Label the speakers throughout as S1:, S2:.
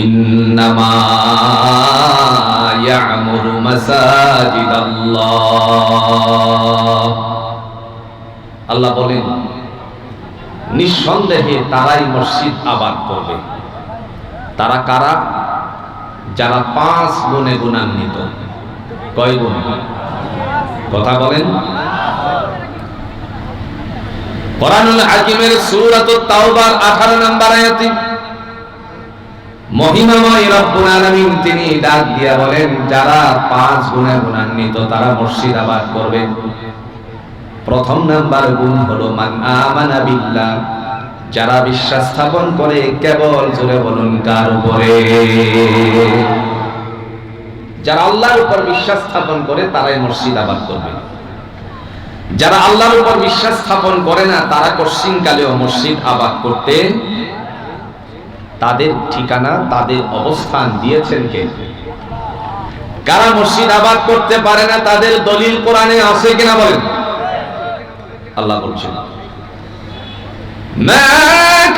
S1: ইন্নামা ইয়া'মুরু মাসাজিদাল্লাহ। আল্লাহ বলেন, নিঃসন্দেহে তারাই মসজিদ আবাদ করবে। তারা কারা? যারা 5 গুণে গুণান্বিত। কয় গুণ? কথা বলেন। কোরআনুল হাকিমের সূরাতুত তাওবার 18 নম্বর আয়াতে মহিমাময় রব্বুল আলামিন তিনি ডাক দিয়া বলেন, যারা 5 গুণে গুণান্বিত তারা মসজিদ আবাদ করবে। প্রথম নাম্বার গুণ হলো মান আমানা বিল্লাহ, যারা বিশ্বাস স্থাপন করে। কেবল জোরে বলুন, কার উপরে? যারা আল্লাহর উপর বিশ্বাস স্থাপন করে তারাই মসজিদ আবাদ করবে। যারা আল্লাহর উপর বিশ্বাস স্থাপন করে না তারা কশিনকালেও মসজিদ আবাদ করতে, তাদের ঠিকানা, তাদের অবস্থান দিয়েছেন কে? কারা মসজিদ আবাদ করতে পারে না তাদের দলিল কোরআনে আছে কিনা বলেন? আল্লাহ বলছেন, মা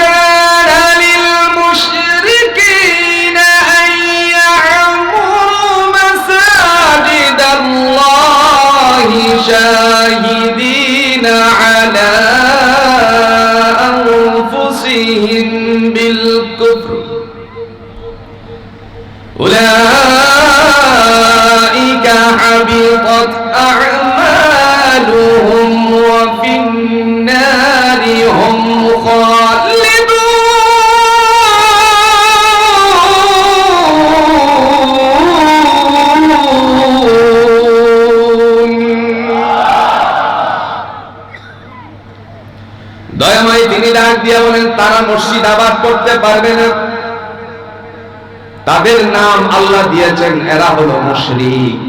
S1: কানা লিল মুশরিকিনা আন ইয়া'মুরু মাসাজিদাল্লাহি শাহিদিনা আলা আনফুসিহিম বিল কুফর উলাইকা হাবিতাত আ'মালুহুম ওয়া ফিন নারি হুম খালিদুন। দয়াময় তিনি ডাক দিয়া বলেন, তারা মসজিদ আবাদ করতে পারবে না। তাদের নাম আল্লাহ দিয়েছেন, এরা হলো মুশরিক।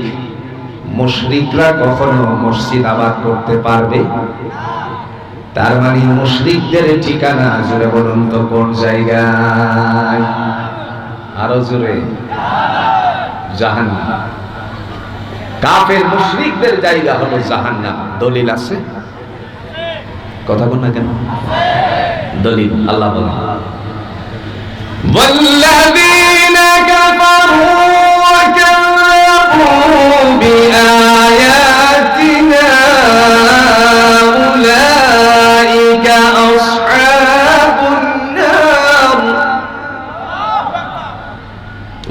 S1: মুশরিকরা কখনো মসজিদ আবাদ করতে পারবে? তার মানে মুশরিকদের ঠিকানা জোরে বলুন তো কোন জায়গায়? আরো জোরে, জাহান্নাম। কাফের মুশরিকদের জায়গা হলো জাহান্নাম। দলিল আছে? কথা বল না কেন? দলিল আল্লাহ বলেন, والذين كفروا وكذبوا بآياتنا أولئك أصحاب النار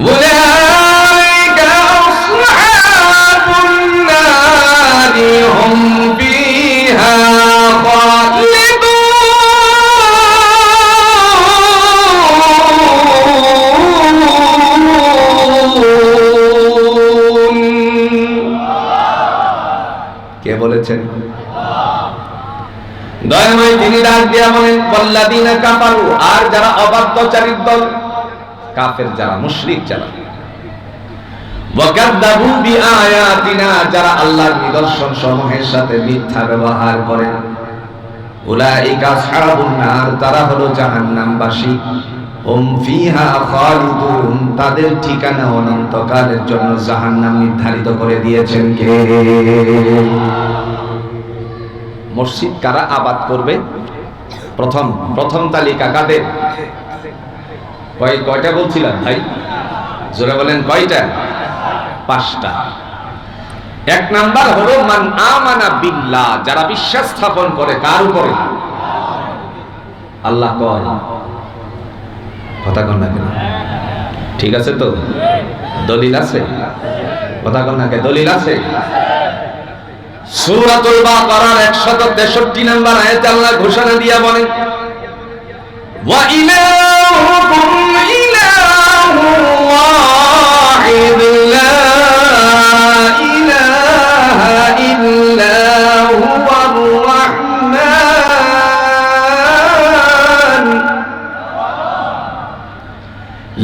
S1: أولئك أصحاب النار هم فيها বলেছেন? দয়াময় তিনি ডাক দিয়া বলেন, ওয়াল্লাযীনা কাফারু, আর যারা অবাধ্যচারী দল, কাফের যারা, মুশরিক যারা, ওয়াকাযযাবু বিআয়াতিনা, যারা আল্লাহর নিদর্শন সমূহের সাথে মিথ্যা ব্যবহার করে, উলাইকা আসহাবুন নার, তারা হলো জাহান্নামবাসী। হুম ফিহা খালিদুন, তাদের ঠিকানা অনন্তকালের জন্য জাহান্নাম নির্ধারিত করে দিয়েছেন কে? মসজিদ কারা আবাদ করবে? প্রথম তালিকা কাদের? কয়টা বলছিলাম ভাই? জোরে বলেন, কয়টা? 5টা। 1 নাম্বার হলো মান আমানা বিল্লাহ, যারা বিশ্বাস স্থাপন করে। কার উপরে? আল্লাহ কয়। কথা কন না কেন? ঠিক আছে তো? দলিল আছে? কথা কন না কেন? দলিল আছে? সূরাতুল বাকারার 163 নম্বর আয়াতে আল্লাহ ঘোষণা দিয়া বলেন, ওয়া ইলাহুকুম ইলাহু ওয়াহিদ লা ইলাহা ইল্লা হুয়ার রাহমান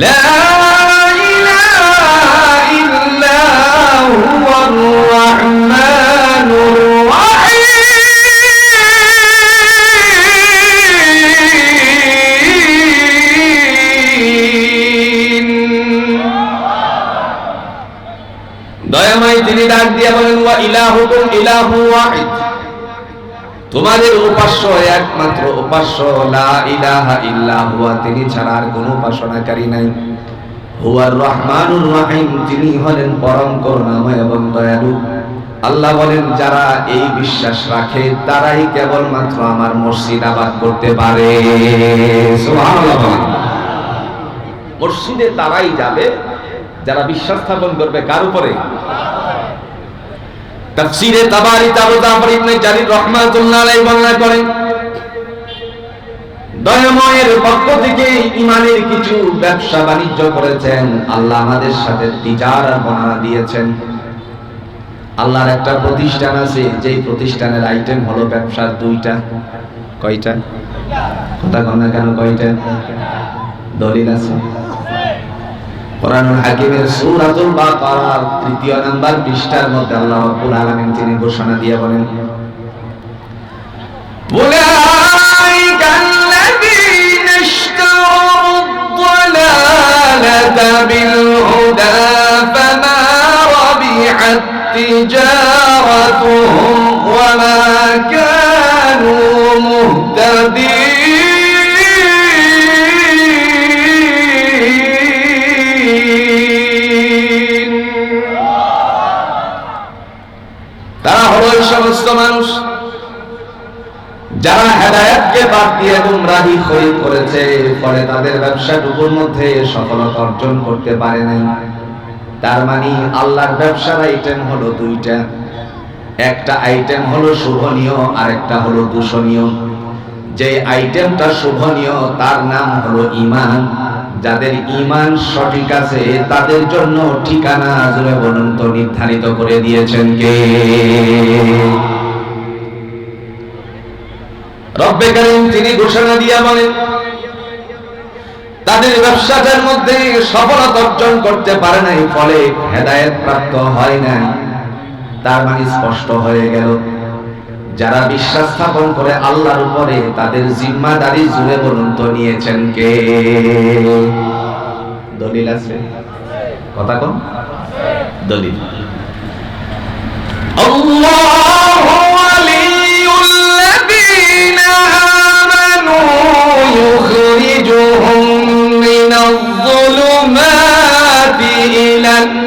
S1: লা ইলাহা ইল্লা হুয়ার রাহমানুর রাহিম। দয়াময় তিনি ডাক দিয়া বলেন, ওয়া ইলাহুকুম ইলাহু ওয়াহিদ, তোমাদের উপাস্য একমাত্র উপাস্য, লা ইলাহা ইল্লা হুয়া, তিনি ছাড়া আর কোনো উপাসনাকারী নাই। হুয়ার রহমানুর রহিম, তিনি হলেন পরম করুণাময় এবং দয়ালু। আল্লাহ বলেন যারা এই বিশ্বাস রাখে তারাই কেবলমাত্র আমার মসজিদ আবাদ করতে পারে। সুবহানাল্লাহ। মসজিদে তারাই যাবে যারা বিশ্বাস স্থাপন করবে কার উপরে? তাফসীরে তাবারী আবু জাফর ইবনে জারীর রাহমাতুল্লাহ আলাইহি বর্ণনা করেন, দয়াময়ের পক্ষ থেকে ইমানের কিছু ব্যবসা বাণিজ্য করেছেন। আল্লাহ আমাদের সাথে তিজারাত বর্ণনা দিয়েছেন। আল্লাহর একটা প্রতিষ্ঠান আছে, যেই প্রতিষ্ঠানের আইটেম হলো ব্যবসার দুইটা। কয়টা? কথা কন না কেন? কয়টা? দলিল আছে। কোরআনুল হাকিমের সূরাতুল বাকারার ৩য় নাম্বার পৃষ্ঠার মধ্যে আল্লাহ রাব্বুল আলামিন তিনি ঘোষণা দিয়ে বলেন, উলাইকাল্লাযীনা ইশতারাদ-দালালাতা বিল-হুদা ফামা রাবিহাত তিজারাতুহুম ওয়া মা কানু মুহতাদিন। তারা হলো ওই সমস্ত মানুষ যারা হেদায়েতকে বাদ দিয়ে গুমরাহি খরিদ করেছে, ফলে তাদের ব্যবসাটুকুর মধ্যে সফলতা অর্জন করতে পারে নাই। তার মানে আল্লাহর ব্যবসার আইটেম হলো দুইটা, একটা আইটেম হলো শুভনীয় আর একটা হলো দূষণীয়। যে আইটেমটা শুভনীয় তার নাম হলো ঈমান। যাদের ঈমান সঠিক আছে তাদের জন্য ঠিকানা জুড়ে বলুন তো নির্ধারিত করে দিয়েছেন কে? রব্বে কারীম তিনি ঘোষণা দিয়া বলেন, তাদের ব্যবসাটার মধ্যে সফলতা অর্জন করতে পারে নাই, ফলে হেদায়েত প্রাপ্ত হয় না। তার মানে স্পষ্ট হয়ে গেল যারা বিশ্বাস স্থাপন করে আল্লাহর উপরে তাদের জিম্মাদারি জুড়ে বলুন তো নিয়েছেন কে? দলিল আছে? কথা কোন? দলিল। আল্লাহু ওয়ালিয়ুল্লাযীনা আমানু ইউখরিজুহুম মিনাজ-যুলুমাতি ইলান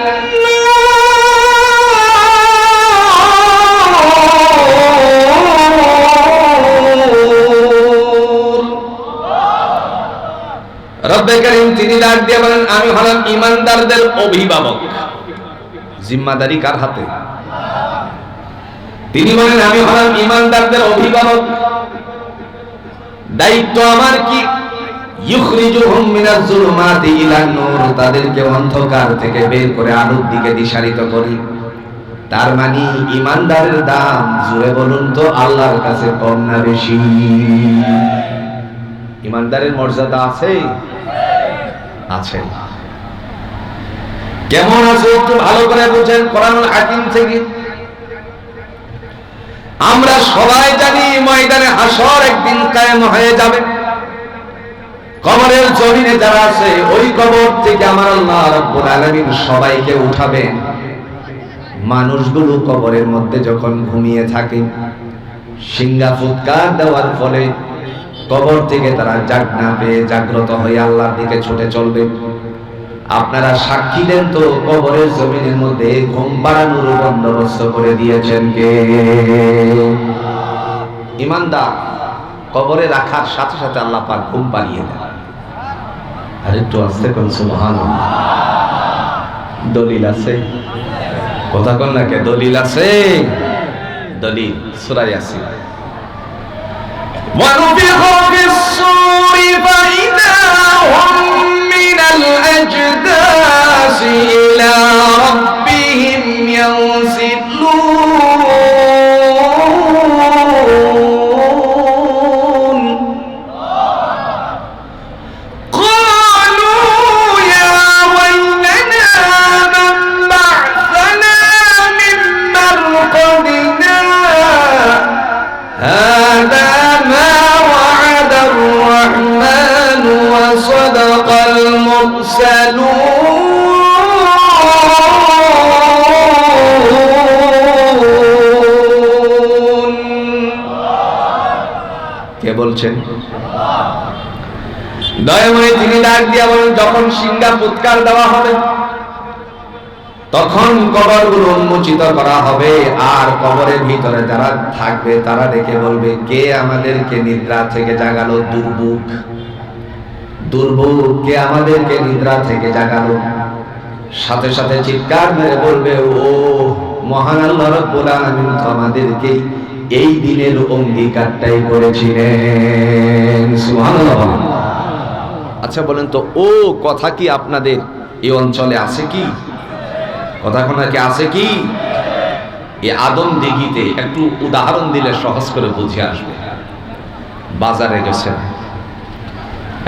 S1: রব্বে কারীম তিনি ডাক দিয়ে বলেন, আমি হলাম ঈমানদারদের অভিভাবক। জিম্মাদারি কার হাতে? তিনি বলেন আমি হলাম ঈমানদারদের অভিভাবক, দায়িত্ব আমার কি? ইউখরিজুহুম মিনাজ-যুলুমাতি ইলান নূর, তাদেরকে অন্ধকার থেকে বের করে আলোর দিকে দিশারিত করি। তার মানে ঈমানদারের দাম জুড়ে বলুন তো আল্লাহর কাছে কম না বেশি? ঈমানদারের মর্যাদা আছে? আছে। কেমন আছে একটু ভালো করে বুঝেন কোরআনুল হাকিম থেকে। আমরা সবাই জানি ময়দানে হাসর একদিন কায়েম হয়ে যাবে। কবরের জমিনে যারা আছে ওই কবর থেকে আমার আল্লাহ রাব্বুল আলামিন সবাইকে উঠাবেন। মানুষগুলো কবরের মধ্যে যখন ঘুমিয়ে থাকে, সিংহা ফুৎকার দেওয়ার ফলে কবর থেকে তারা জাগনা পেয়ে জাগ্রত হয়ে আল্লাহর দিকে ছুটে চলবে। আপনারা সাক্ষী দেন তো কবরের জমিনের মধ্যে ঘুম পাড়ানোর বন্দোবস্ত করে দিয়েছেন কে? ঈমানদার কবরে রাখার সাথে সাথে আল্লাহ পাক ঘুম পাড়িয়ে দেন। আর একটু আস্তে কোন সুবহানাল্লাহ। দলিল আছে? কথা কোন না কে? দলিল আছে? দলিল সূরা ইয়াসিন। ونفخ في الصور فإذا هم من الأجداث إلى ربهم ينسلون قالوا يا ويلنا من بعثنا من مرقدنا هذا وصدق المرسلون কে বলছেন? দয়াময় তিনি ডাক দিয়া বলেন, যখন সিংহা ফুৎকার দেওয়া হবে তখন কবরগুলো উন্মোচিত করা হবে, আর কবরের ভিতরে যারা থাকবে তারা ডেকে বলবে, কে আমাদেরকে নিদ্রা থেকে জাগালো? দুর্ভোগ, দুর্ভোগ, কে আমাদেরকে নিদ্রা থেকে জাগালো? সাথে সাথে চিৎকার মেরে বলবে, ও মহান আল্লাহ রাব্বুল আলামিন তো আমাদেরকে এই দিনের অঙ্গীকারটাই করেছিলেন। সুবহানাল্লাহ। আচ্ছা বলেন তো, ও কথা কি আপনাদের এই অঞ্চলে আছে কি? কথা কোনা কি আছে কি? এই আদম দিঘিতে একটু উদাহরণ দিলে সহজ করে বুঝে আসবে। বাজারে গেছেন,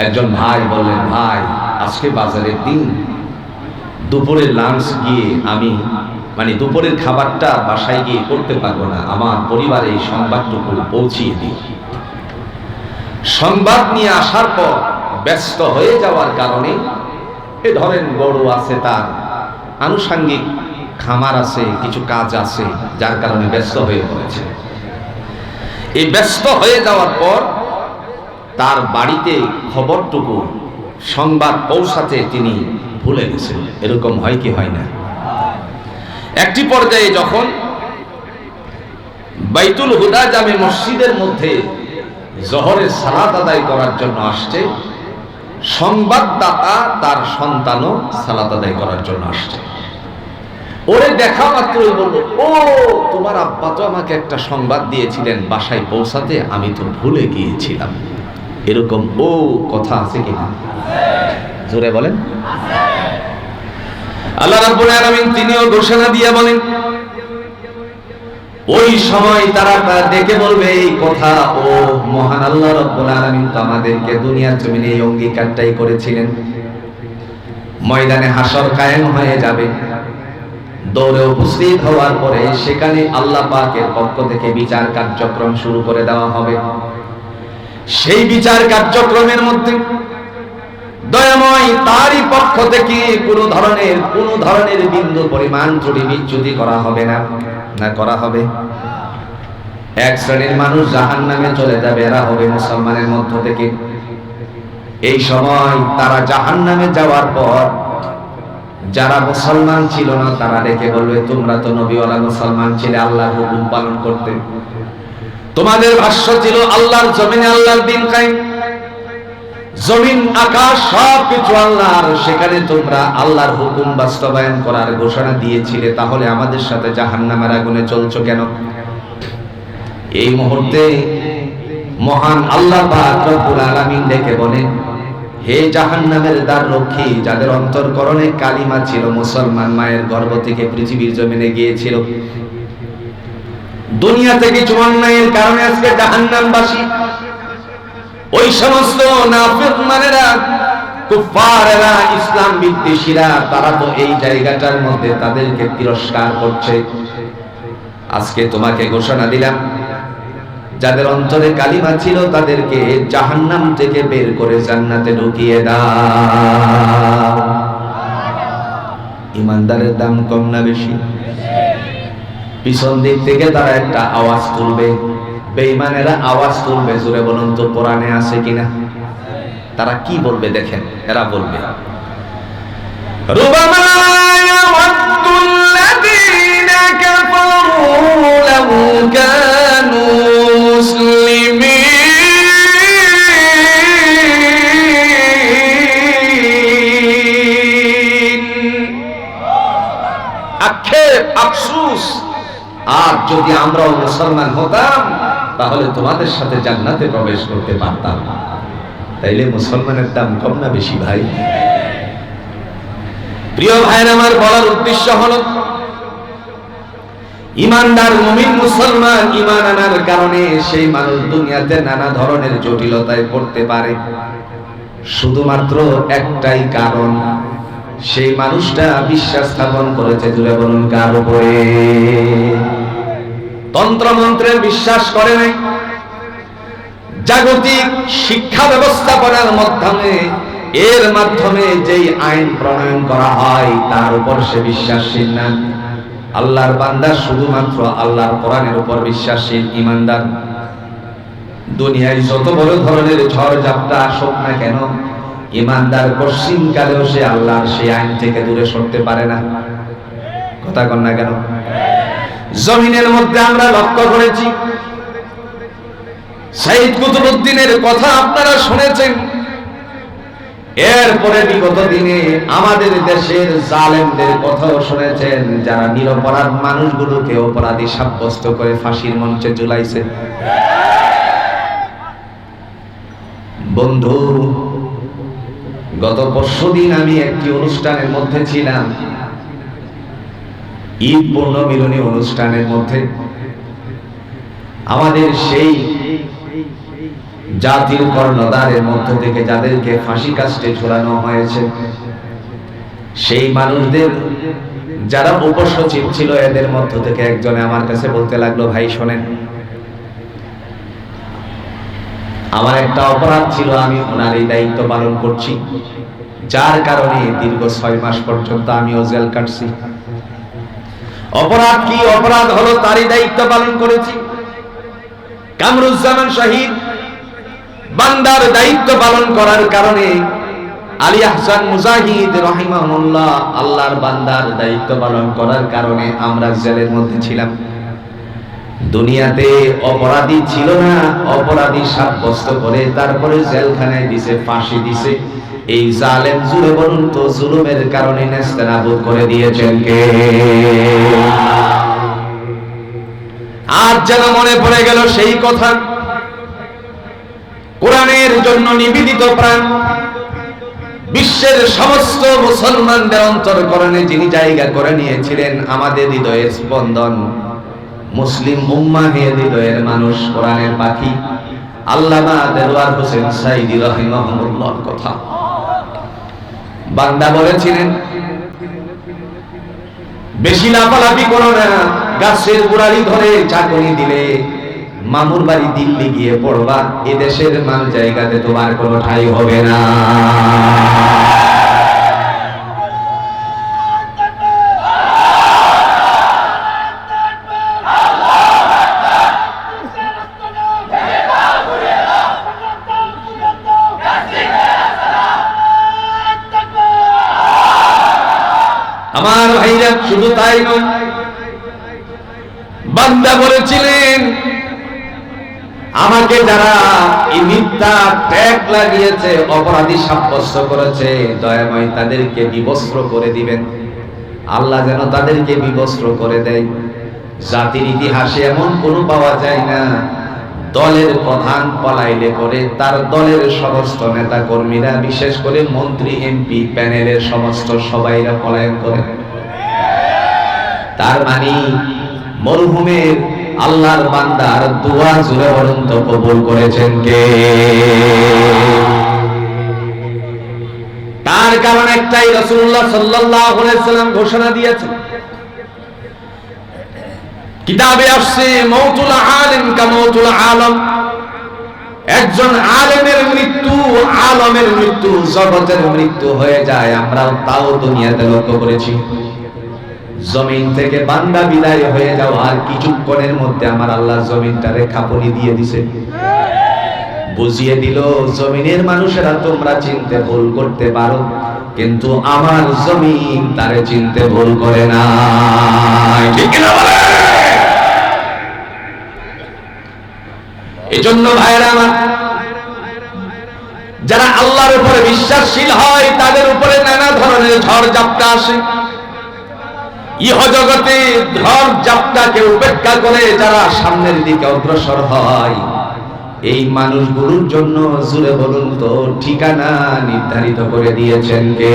S1: একজন ভাই বললেন, ভাই আজকে বাজারের দিন, দুপুরের লাঞ্চ গিয়ে আমি দুপুরের খাবারটা বাসায় গিয়ে করতে পারবো না, আমার পরিবারে এই সংবাদটুকু পৌঁছিয়ে দিই। সংবাদ নিয়ে আসার পর ব্যস্ত হয়ে যাওয়ার কারণে, এ ধরেন গরু আছে, তার আনুষঙ্গিক খামার আছে, কিছু কাজ আছে, যার কারণে ব্যস্ত হয়ে পড়েছে। এই ব্যস্ত হয়ে যাওয়ার পর তার বাড়িতে খবরটুকু, সংবাদ পৌঁছাতে তিনি ভুলে গেছেন। এরকম হয় কি হয় না? একটি পর্যায়ে যখন বাইতুল হুদা জামে মসজিদের মধ্যে জোহরের সালাত আদায় করার জন্য আসছে, সংবাদদাতা তার সন্তানও সালাত আদায় করার জন্য আসছে। ওরে দেখা মাত্রই বলল, ও তোমার আব্বা তো আমাকে একটা সংবাদ দিয়েছিলেন বাসায় পৌঁছাতে, আমি তো ভুলে গিয়েছিলাম। এরকম ও কথা আছে কিনা? জোরে বলেন। আল্লাহ রাব্বুল আলামিন তিনিও ঘোষণা দিয়ে বলেন, ওই সময় তারা ডেকে বলবে এই কথা, ও মহান আল্লাহ রাব্বুল আলামিন তো আমাদেরকে দুনিয়ার জমিনে এই অঙ্গীকারটাই করেছিলেন। ময়দানে হাসর কায়েম হয়ে যাবে, দৌড়ে উপস্থিত হওয়ার পরে সেখানে আল্লাহ পাকের পক্ষ থেকে বিচার কার্যক্রম শুরু করে দেওয়া হবে। সেই বিচার কার্যক্রমের মধ্যে দয়াময় তারই পক্ষ থেকে কোনো ধরনের বিন্দু পরিমাণ ত্রুটি বিচ্যুতি করা হবে না। না করা হবে? এক শ্রেণীর মানুষ জাহান্নামে চলে যাবে, এরা হবে মুসলমানের মধ্য থেকে। এই সময় তারা জাহান্নামে যাওয়ার পর যারা মুসলমান ছিল না তারা ডেকে বলবে, তোমরা তো নবীওয়ালা মুসলমান ছিলে, আল্লাহর হুকুম পালন করতে, তোমাদের ভাষ্য ছিল আল্লাহর জমিনে আল্লাহর দ্বীন কায়েম, জমিন আকাশ সবকিছু আল্লাহর, সেখানে তোমরা আল্লাহর হুকুম বাস্তবায়ন করার ঘোষণা দিয়েছিলে, তাহলে আমাদের সাথে জাহান্নামের আগুনে চলছো কেন? এই মুহূর্তে মহান আল্লাহ পাক রব্বুল আলামিন ডেকে বলেন, হে জাহান্নামের দ্বার রক্ষী, যাদের অন্তরকরণে কালিমা ছিল, মুসলমান মায়ের গর্ভ থেকে পৃথিবীর জমিনে গিয়েছিল, দুনিয়া থেকে অন্যায়ের কারণে আজকে জাহান্নামবাসী, ওই সমস্ত নাফরমানেরা, কুফারেরা, ইসলাম বিদ্বেষীরা, তারা তো এই জায়গাটার মধ্যে তাদেরকে তিরস্কার করছে। আজকে তোমাকে ঘোষণা দিলাম, যাদের অন্তরে কালিমা ছিল তাদেরকে জাহান্নাম থেকে বের করে জান্নাতে ঢুকিয়ে দাও। ইমানদারের দাম কম না বেশি? পিছন দিক থেকে তারা একটা আওয়াজ তুলবে, বেঈমানেরা আওয়াজ তুলবে। জোরে বলুন তো, কোরআনে আছে কিনা? তারা কি বলবে দেখেন, এরা বলবে, রুবামা ইয়াওয়াদ্দুল্লাযীনা কাফারু লাউ কানু মুসলিমিন। আক্ষেপ, আফসোস, আর যদি আমরাও মুসলমান হতাম তাহলে তোমাদের সাথে জান্নাতে প্রবেশ করতে পারতাম। তাইলে মুসলমানের দাম কম না বেশি ভাই? প্রিয় ভাইয়ের আমার, বলার উদ্দেশ্য হলো, ইমানদার মুমিন মুসলমান ঈমান আনার কারণে সেই মানুষ দুনিয়াতে নানা ধরনের জটিলতায় পড়তে পারে, শুধুমাত্র একটাই কারণ, সেই মানুষটা বিশ্বাস স্থাপন করেছে, জুড়ে বলুন কার উপরে? তন্ত্রমন্ত্রের বিশ্বাস করে নাই, জাগতিক শিক্ষা ব্যবস্থাপনার মাধ্যমে, এর মাধ্যমে যেই আইন প্রণয়ন করা হয় তার উপর সে বিশ্বাসশীল না। আল্লাহর বান্দা শুধুমাত্র আল্লাহর কোরআনের উপর বিশ্বাসশীল ঈমানদার। দুনিয়ায় যত বড় ধরনের ঝড় ঝাপটা আসুক না কেন, ইমানদার কঠিন কালেও সে আল্লাহর সেই আইন থেকে দূরে সরতে পারে না। কথা কন না কেন? জমিনের মধ্যে আমরা লক্ষ্য করেছি, সাইদ কুতুবউদ্দিনের কথা আপনারা শুনেছেন। এরপরে বিগত দিনে আমাদের দেশের জালেমদের কথাও শুনেছেন, যারা নিরপরাধ মানুষগুলোকে অপরাধী সাব্যস্ত করে ফাঁসির মঞ্চে ঝুলাইছে। বন্ধু, গত পরশুদিন আমি একটি অনুষ্ঠানের মধ্যে ছিলাম, ঈদ পূর্ণমিলনী অনুষ্ঠানের মধ্যে। আমাদের সেই জাতির কর্ণধারের মধ্য থেকে যাদেরকে ফাঁসি কাস্টে ঝুলানো হয়েছে, সেই মানুষদের যারা উপসচিব ছিল, এদের মধ্য থেকে একজনে আমার কাছে বলতে লাগলো, ভাই শোনেন, আমার একটা অপরাধ ছিল, আমি ওনার এই দায়িত্ব পালন করছি, যার কারণে দীর্ঘ 6 মাস পর্যন্ত আমিও জেল কাটছি। অপরাধ কি? অপরাধ হলো তারই দায়িত্ব পালন করেছি। কামরুজ্জামান শহীদ বান্দার দায়িত্ব পালন করার কারণে, আলী আহসান মুজাহিদ রাহিমাহুল্লাহ আল্লাহর বান্দার দায়িত্ব পালন করার কারণে আমরা জেলের মধ্যে ছিলাম। দুনিয়াতে অপরাধী ছিল না, অপরাধী সাব্যস্ত করে তারপরে জেলখানায় দিছে, ফাঁসি দিছে। এই জালেম, জুড়ে বলুন তো, জুলুমের কারণে নেস্তানাবুদ করে দিয়েছেন কে? আজ যেন মনে পড়ে গেল সেই কথা, কোরআনের জন্য নিবেদিত প্রাণ, বিশ্বের সমস্ত মুসলমানদের অন্তরকরণে যিনি জায়গা করে নিয়েছিলেন, আমাদের হৃদয়ের স্পন্দন, মুসলিম উম্মাহের হৃদয়ের মানুষ, কোরআনের পাখি আল্লামা দেলোয়ার হোসেন সাঈদী রাহিমাহুল্লাহর কথা। বান্দা বলেছিলেন, বেশি লাফালাফি করো না, গাছের গোড়ালি ধরে চাকরি দিলে মামুর বাড়ি দিল্লি গিয়ে পড়বা, এদেশের মান জায়গাতে তোমার কোনো ঠাঁই হবে না। আমার ভাইরা, শুধু তাই নয়, বান্দা বলেছিলেন, আমাকে যারা এই মিথ্যা ট্যাগ লাগিয়েছে, অপরাধী সাব্যস্ত করেছে, দয়াময় তাদেরকে বিবস্ত্র করে দিবেন। আল্লাহ যেন তাদেরকে বিবস্ত্র করে দেয়। জাতির ইতিহাসে এমন কোনো পাওয়া যায় না, দলের প্রধান পলাইলে করে তার দলের সমস্ত নেতা কর্মীরা, বিশেষ করে মন্ত্রী এমপি প্যানেলের সমস্ত সবাইরা পলায়ন করে। তার মানে মরহুমের আল্লাহর বান্দার দোয়া জুড়ে পর্যন্ত কবুল করেছেন কে? তার কারণ একটাই, রাসূলুল্লাহ সাল্লাল্লাহু আলাইহি ওয়াসাল্লাম ঘোষণা দিয়েছেন, কিতাবে আসছে, মাউতুল আলিম কা মাউতুল আলম। একজন আলেমের মৃত্যু, আলমের মৃত্যু, জগতের মৃত্যু হয়ে যায়। আমরা তাও দুনিয়াতে লক্ষ্য করেছি, জমিন থেকে বান্দা বিদায় হয়ে যাওয়ার কিছুক্ষণের মধ্যে আমার আল্লাহ জমিনটারে খাপনি দিয়ে দিছে, বুঝিয়ে দিল, জমিনের মানুষেরা তোমরা চিনতে ভুল করতে পারো, কিন্তু আমার জমিন তারে চিনতে ভুল করে না। ঠিক না বলে? এজন্য ভাইরা আমার, যারা আল্লাহর উপরে বিশ্বাসশীল হয়, তাদের উপরে নানা ধরনের ঝড় ঝাপটা আসে। ইহ জগতে ঝড় ঝাপটাকে উপেক্ষা করে যারা সামনের দিকে অগ্রসর হয়, এই মানুষগুলোর জন্য জুড়ে বলুন তো ঠিকানা নির্ধারিত করে দিয়েছেন কে?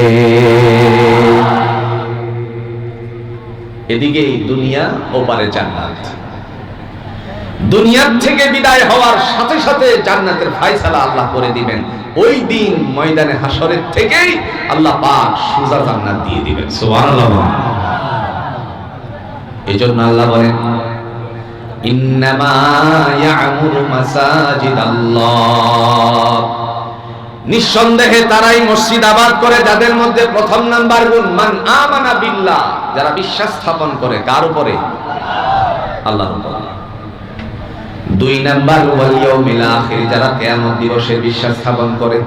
S1: এদিকে দুনিয়া, ওপারে জান্নাত। দুনিয়ার থেকে বিদায় হওয়ার সাথে সাথে জান্নাতের ফয়সালা আল্লাহ করে দিবেন। ওই দিন ময়দানে হাসরের থেকেই আল্লাহ পাক সুজা জান্নাত দিয়ে দিবেন। সুবহানাল্লাহ। এজন্য আল্লাহ বলেন, ইন্নামা ইয়ামুরু মাসাজিদাল্লাহ, নিঃসন্দেহে তারাই মসজিদ আবাদ করে যাদের মধ্যে প্রথম নাম্বার গুণ মান আমানা বিল্লাহ, যারা বিশ্বাস স্থাপন করে কার উপরে? আল্লাহর উপরে। 2 নাম্বার ওয়াল ইয়াউমিল আখির, যারা কিয়ামত দিবসে বিশ্বাস স্থাপন করে।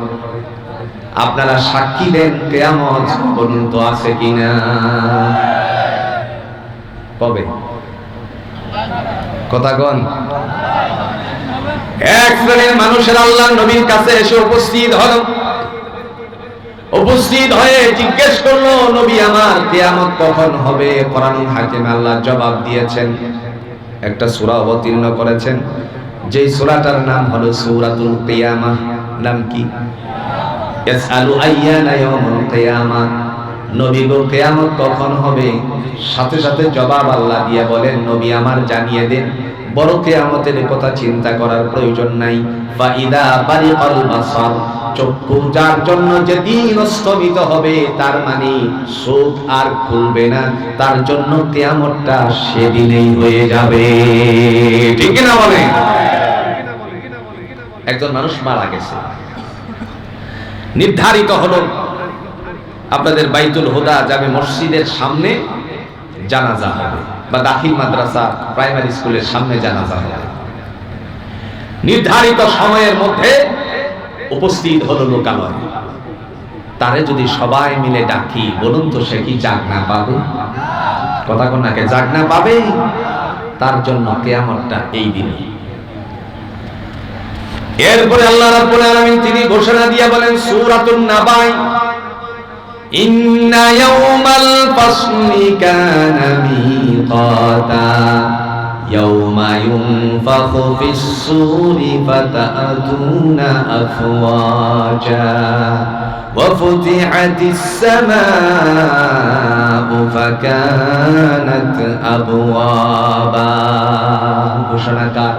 S1: আপনারা সাক্ষী দেন কিয়ামত পর্যন্ত আছে কিনা? কবে? কথা কোন? এক শ্রেণীর মানুষের আল্লাহর নবীর কাছে এসে উপস্থিত হলো, উপস্থিত হয়ে জিজ্ঞেস করলো, নবী আমার কিয়ামত কখন হবে? কোরআনুল হাকিমে আল্লাহ জবাব দিয়েছেন, একটা সূরা অবতীর্ণ করেছেন, যেই সূরাটার নাম হলো সূরাতুল কিয়ামাহ। নাম কি? ইয়াসআলু আইয়ানা ইয়াউমুল কিয়ামাহ। নবী গো কিয়ামত কখন হবে? সাথে সাথে জবাব আল্লাহ দিয়ে বলেন, নবী আমার জানিয়ে দেন, বড় কিয়ামতের কথা চিন্তা করার প্রয়োজন নাই। ফাইদা বারিকাল বাসার, চক্ষু যার জন্য যেদিন স্থগিত হবে, তার মানে চোখ আর খুলবে না, তার জন্য কিয়ামতটা সেদিনেই হয়ে যাবে। ঠিক না বলে? একজন মানুষ মারা গেছে, নির্ধারিত হলো আপনাদের বাইতুল হুদা জামে মসজিদের সামনে জানাজা হবে, বা দাখিল মাদ্রাসা প্রাইমারি স্কুলের সামনে জানাজা হবে। নির্ধারিত সময়ের মধ্যে উপস্থিত হলো লোকালয়। তারে যদি সবাই মিলে ডাকি, বলুন তো সে কি জাগনা পাবে? কথা কোন নাকি জাগনা পাবে? তার জন্য কিয়ামতটা এই দিনে। এরপরে আল্লাহ রাব্বুল আলামিন তিনি ঘোষণা দিয়ে বলেন সূরাতুন নাবা, ইন্না ইয়াউমাল ফাসলি কানা মিকাতা ইয়াউমা ইউনফাখু ফিস সূরি ফাতাতুনা আফওয়াজা ওয়া ফুতিহাতিস সামাউ ফাকানাত আবওয়াবা। ঘোষণাকার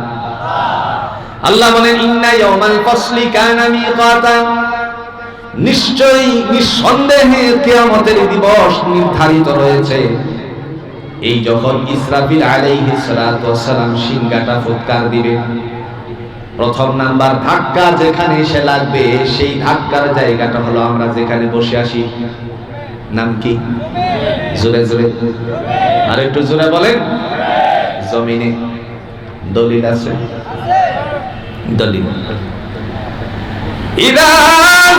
S1: আল্লাহ বলেন, ইন্না ইয়াউমাল ফাসলি কানা মিকাতা, নিশ্চয়ই নিঃসন্দেহে কিয়ামতের দিবস নির্ধারিত রয়েছে। এই যখন ইসরাফিল আলাইহিস সালাতু ওয়াস সালাম সিংহাটা ফুৎকার দিবে, প্রথম নাম্বার ধাক্কা যেখানে এসে লাগবে, সেই ধাক্কার জায়গাটা হলো আমরা যেখানে বসে আছি। নাম কি? জোরে জোরে আর একটু জোরে বলেন। জমিনে। দলিল আছে? দলিল, ইযা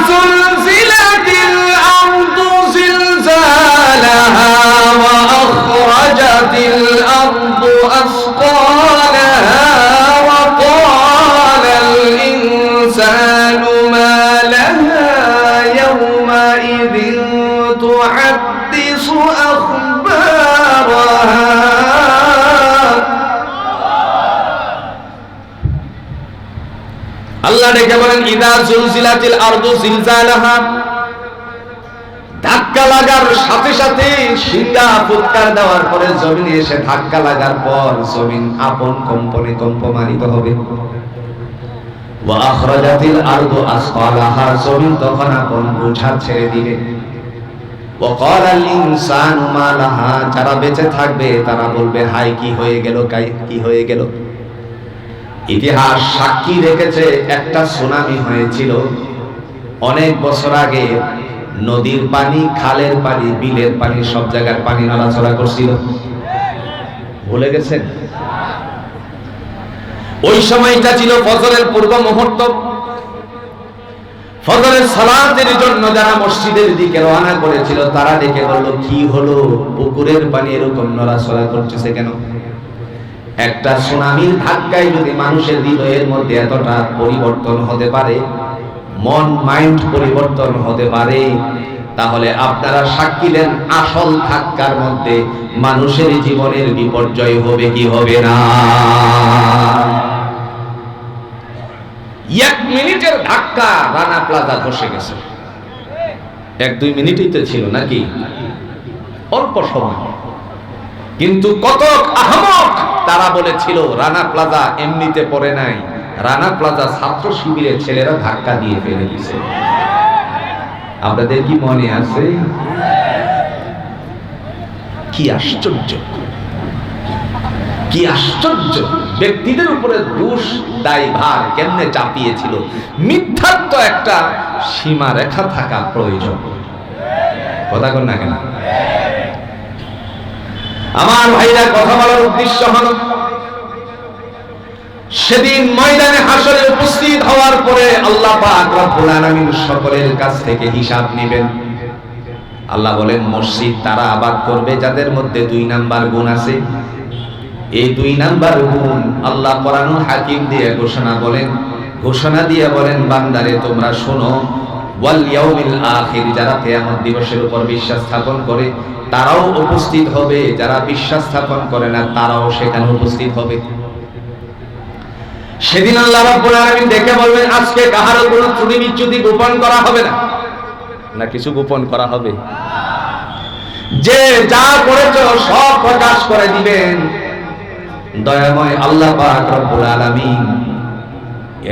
S1: যুলজিলাতিল আরদু জিলজালাহা ওয়া আখরাজাতিল আরদু আসকালাহা ওয়া ক্বালাল ইনসানু মা লাহা ইয়াওমা ইযিন তুহাদ্দিসু আখবারাহা। আল্লাহ ডেকে বলেন, ইযা যুলজিলাতিল আরদু জিলজালাহা, ধাক্কা লাগার সাথে সাথে, সিংহা ফুৎকার দেওয়ার পরে জমিনে এসে ধাক্কা লাগার পর জমিন আপন কম্পনে কম্পমানিত হবে। ওয়া আখরাজাতিল আরদু আসকালাহা, জমিন তখন আপন বোঝা ছেড়ে দিবে। ওয়া ক্বালাল ইনসানু মা লাহা, যারা বেঁচে থাকবে তারা বলবে, হাই কি হয়ে গেল, কি হয়ে গেল। ইতিহাস সাক্ষী রেখেছে, একটা সুনামি হয়েছিল অনেক বছর আগে। নদীর পানি, খালের পানি, বিলের পানি, সব জায়গার পানি নড়াচড়া করছিল। ভুলে গেছেন? ওই সময়টা ছিল ফজরের পূর্ব মুহূর্ত। ফজরের সালাতের জন্য যারা মসজিদের দিকে রওনা করেছিল, তারা দেখে বলল, কি হলো, পুকুরের পানি এরকম নড়াচড়া করতেছে কেন? একটা সুনামির ধাক্কায় যদি মানুষের হৃদয়ের মধ্যে এতটা পরিবর্তন হতে পারে, মন মাইন্ড পরিবর্তন হতে পারে, তাহলে আপনারা সাক্ষী দেন, আসল ধাক্কার মধ্যে মানুষের জীবনের বিপর্যয় হবে কি হবে না? এক মিনিটের ধাক্কা রানা প্লাজা ধসে গেছে। 1-2 মিনিটই তো ছিল নাকি, অল্প সময়। কিন্তু কত আহমক তারা বলেছিল, রানা প্লাজা এমনিতে পড়ে নাই, রানা প্লাজা ছাত্র শিবিরের ছেলেরা ধাক্কা দিয়ে ফেলে দিয়েছে। আপনাদের কি মনে আছে? কি আশ্চর্য, কি আশ্চর্য! ব্যক্তিদের উপরে দোষ দায়ভার কেমনে চাপিয়েছিল। মিথ্যার তো একটা সীমা রেখা থাকা প্রয়োজন। কথা কন না কেন? আমার ভাইরা, কথা বলার উদ্দেশ্য হল সেদিন ময়দানে হাসরে উপস্থিত হওয়ার পরে আল্লাহ পাক রব্বুল আলামিন সকলের কাছ থেকে হিসাব নেবেন। আল্লাহ বলেন মসজিদ তারা আবাদ করবে যাদের মধ্যে 2 নাম্বার গুণ আছে। এই 2 নাম্বার গুণ আল্লাহ কোরআনুল হাকিম দিয়ে ঘোষণা দিয়ে বলেন বান্দারে তোমরা শোনো, ওয়াল ইয়াউমিল আখির, যারা কিয়ামত দিবসের উপর বিশ্বাস স্থাপন করে তারাও উপস্থিত হবে, যারা বিশ্বাস স্থাপন করে না তারাও সেখানে উপস্থিত হবে। সেদিন আল্লাহ রাব্বুল আলামিন দেখে বলবেন আজকে কাহারও কোনো ত্রুটি বিচ্যুতি গোপন করা হবে না, না কিছু গোপন করা হবে? যে যা করেছো সব প্রকাশ করে দিবেন দয়াময় আল্লাহ পাক রব্বুল আলামিন।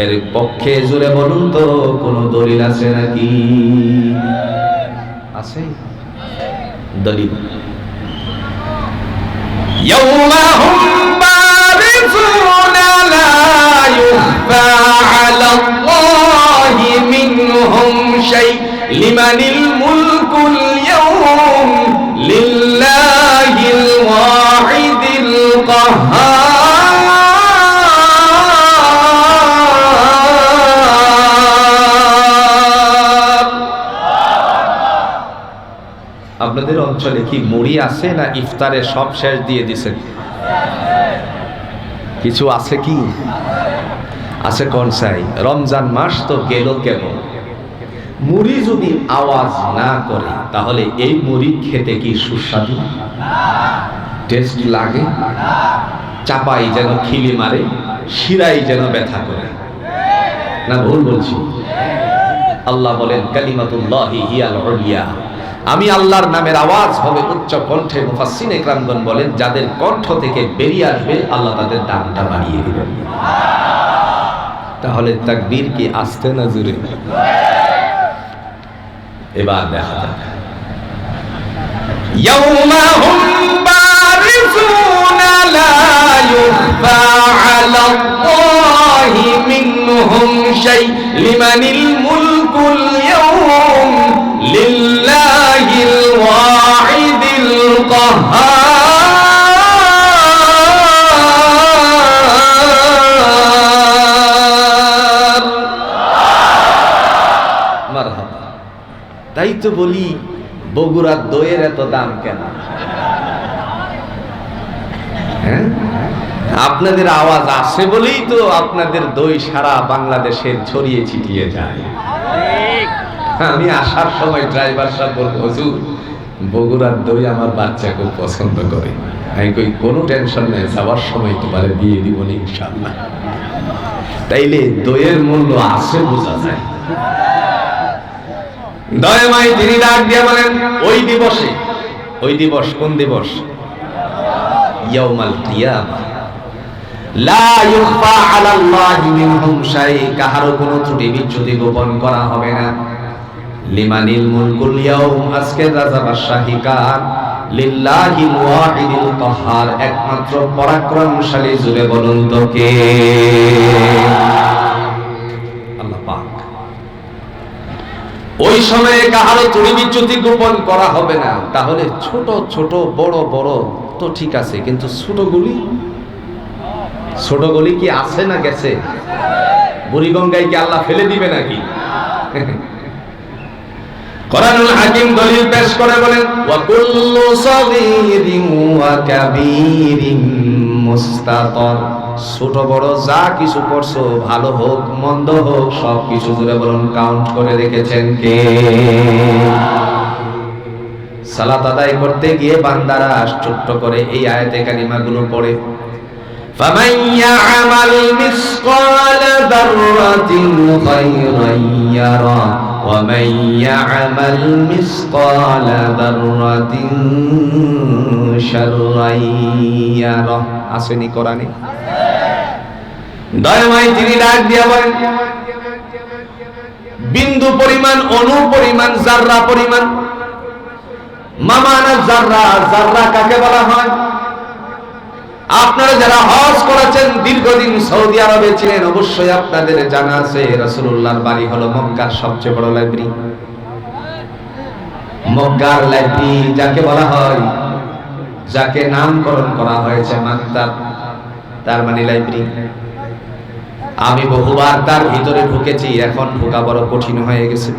S1: এর পক্ষে জুড়ে বলুন তো কোন দলিল আছে নাকি? আছে দলিল? ইয়াউমা হুম বারিজুনা লা ইউখফা আলাল্লাহি মিনহুম শাই লিমানিল মুলকুল ইয়াউম লিল্লাহিল ওয়াহিদিল কাহ্হার। আপনাদের অঞ্চলে কি মুড়ি আছে না ইফতারে সব শেষ দিয়ে দিছেন? কিছু আছে কি? আছে কনসাই? রমজান মাস তো গেল কেমন? মুড়ি যদি আওয়াজ না করে তাহলে এই মুড়ি খেতে কি সুস্বাদু টেস্ট লাগে? চাপাই যেন খিলি মারে, শিরাই যেন ব্যথা করে, না ভুল বলছি? আল্লাহ বলেন কালিমাতুল্লাহি হিয়াল উলিয়া, আমি আল্লাহর নামের আওয়াজ হবে উচ্চ কণ্ঠে। মুফাসসির ইকরামগণ বলেন যাদের কণ্ঠ থেকে বেরিয়ে আসবে আল্লাহ তাদের দামটা বাড়িয়ে দিবেন। তাহলে তাকবীর কি আস্তে না জোরে? এবার দেখা যাক ইয়াউমা হুম বারিজুনা লা ইউখফা আলাল্লাহি মিনহুম শাই লিমানিল মুলকুল ইয়াউম লিল্লাহিল ওয়াহিদিল কাহ্হার। মারহাবা। তাই তো বলি বগুড়ার দইয়ের এত দাম কেন? হ্যাঁ, আপনাদের আওয়াজ আসে বলেই তো আপনাদের দই সারা বাংলাদেশে ছড়িয়ে ছিটিয়ে যায়। আমি আসার সময় ড্রাইভার সাহেব বলল হুজুর বগুড়ার দই আমার বাচ্চা খুব পছন্দ করে। আমি কই কোনো টেনশন নেই, যাওয়ার সময় তোমার দিয়ে দিব ইনশাআল্লাহ। তাইলে দইয়ের মূল্য আছে বোঝা যায়। দয়াময় তিনি ডাক দিয়ে বলেন ওই দিবসে, ওই দিবস কোন দিবস? ইয়াউমাল কিয়ামা লা ইউখফা আলাল্লাহি মিনহুম শাই, কাহারও কোনো ত্রুটি বিচ্যুতি গোপন করা হবে না। লিমানিল মুলকুল ইয়াউম, আজকের রাজা বাদশাহী কার? লিল্লাহিল ওয়াহিদিল কাহ্হার, একমাত্র পরাক্রমশালী। জুড়ে বলুন তো কে? আল্লাহ পাক। ওই সময়ে কাহারও ত্রুটি বিচ্যুতি গোপন করা হবে না। তাহলে ছোট ছোট বড় বড় তো ঠিক আছে, কিন্তু ছোটগুলি কি আছে না গেছে? বুড়িগঙ্গায় কি আল্লাহ ফেলে দিবে নাকি? কোরআনুল হাকিম দলিল পেশ করে বলেন ওয়া কুল্লু সাগীরিন ওয়া কাবীরিন মুস্তাতর, ছোট বড় যা কিছু করছো ভালো হোক মন্দ হোক সব কিছু জুড়ে বলুন কাউন্ট করে রেখেছেন কে? সালাত আদায় করতে গিয়ে বান্দারা ছোট্ট করে এই আয়াতে কারিমাগুলো পড়ে ফামান ইয়া'মাল মিসকাল দাররাতিন খায়রান ইয়ারা ওয়া মান ইয়া'মাল মিসকাল দাররাতিন শাররান ইয়ারা। আসেনি কোরআনে? দয়াময় তিনি ডাক দিয়া বলেন বিন্দু পরিমাণ, অণু পরিমাণ, জাররা পরিমাণ। মামানা জাররা, জাররা কাকে বলা হয়? আপনারা যারা হজ করেছেন, দীর্ঘদিন সৌদি আরবে ছিলেন, অবশ্যই আপনাদের জানা আছে রাসূলুল্লাহর বাড়ি হলো মক্কার সবচেয়ে বড় লাইব্রেরি। মক্কার লাইব্রেরি যাকে বলা হয়, যাকে নামকরণ করা হয়েছে মাকতাব, তার মানে লাইব্রেরি। আমি বহুবার তার ভিতরে ঢুকেছি, এখন ঢোকা বড় কঠিন হয়ে গেছে।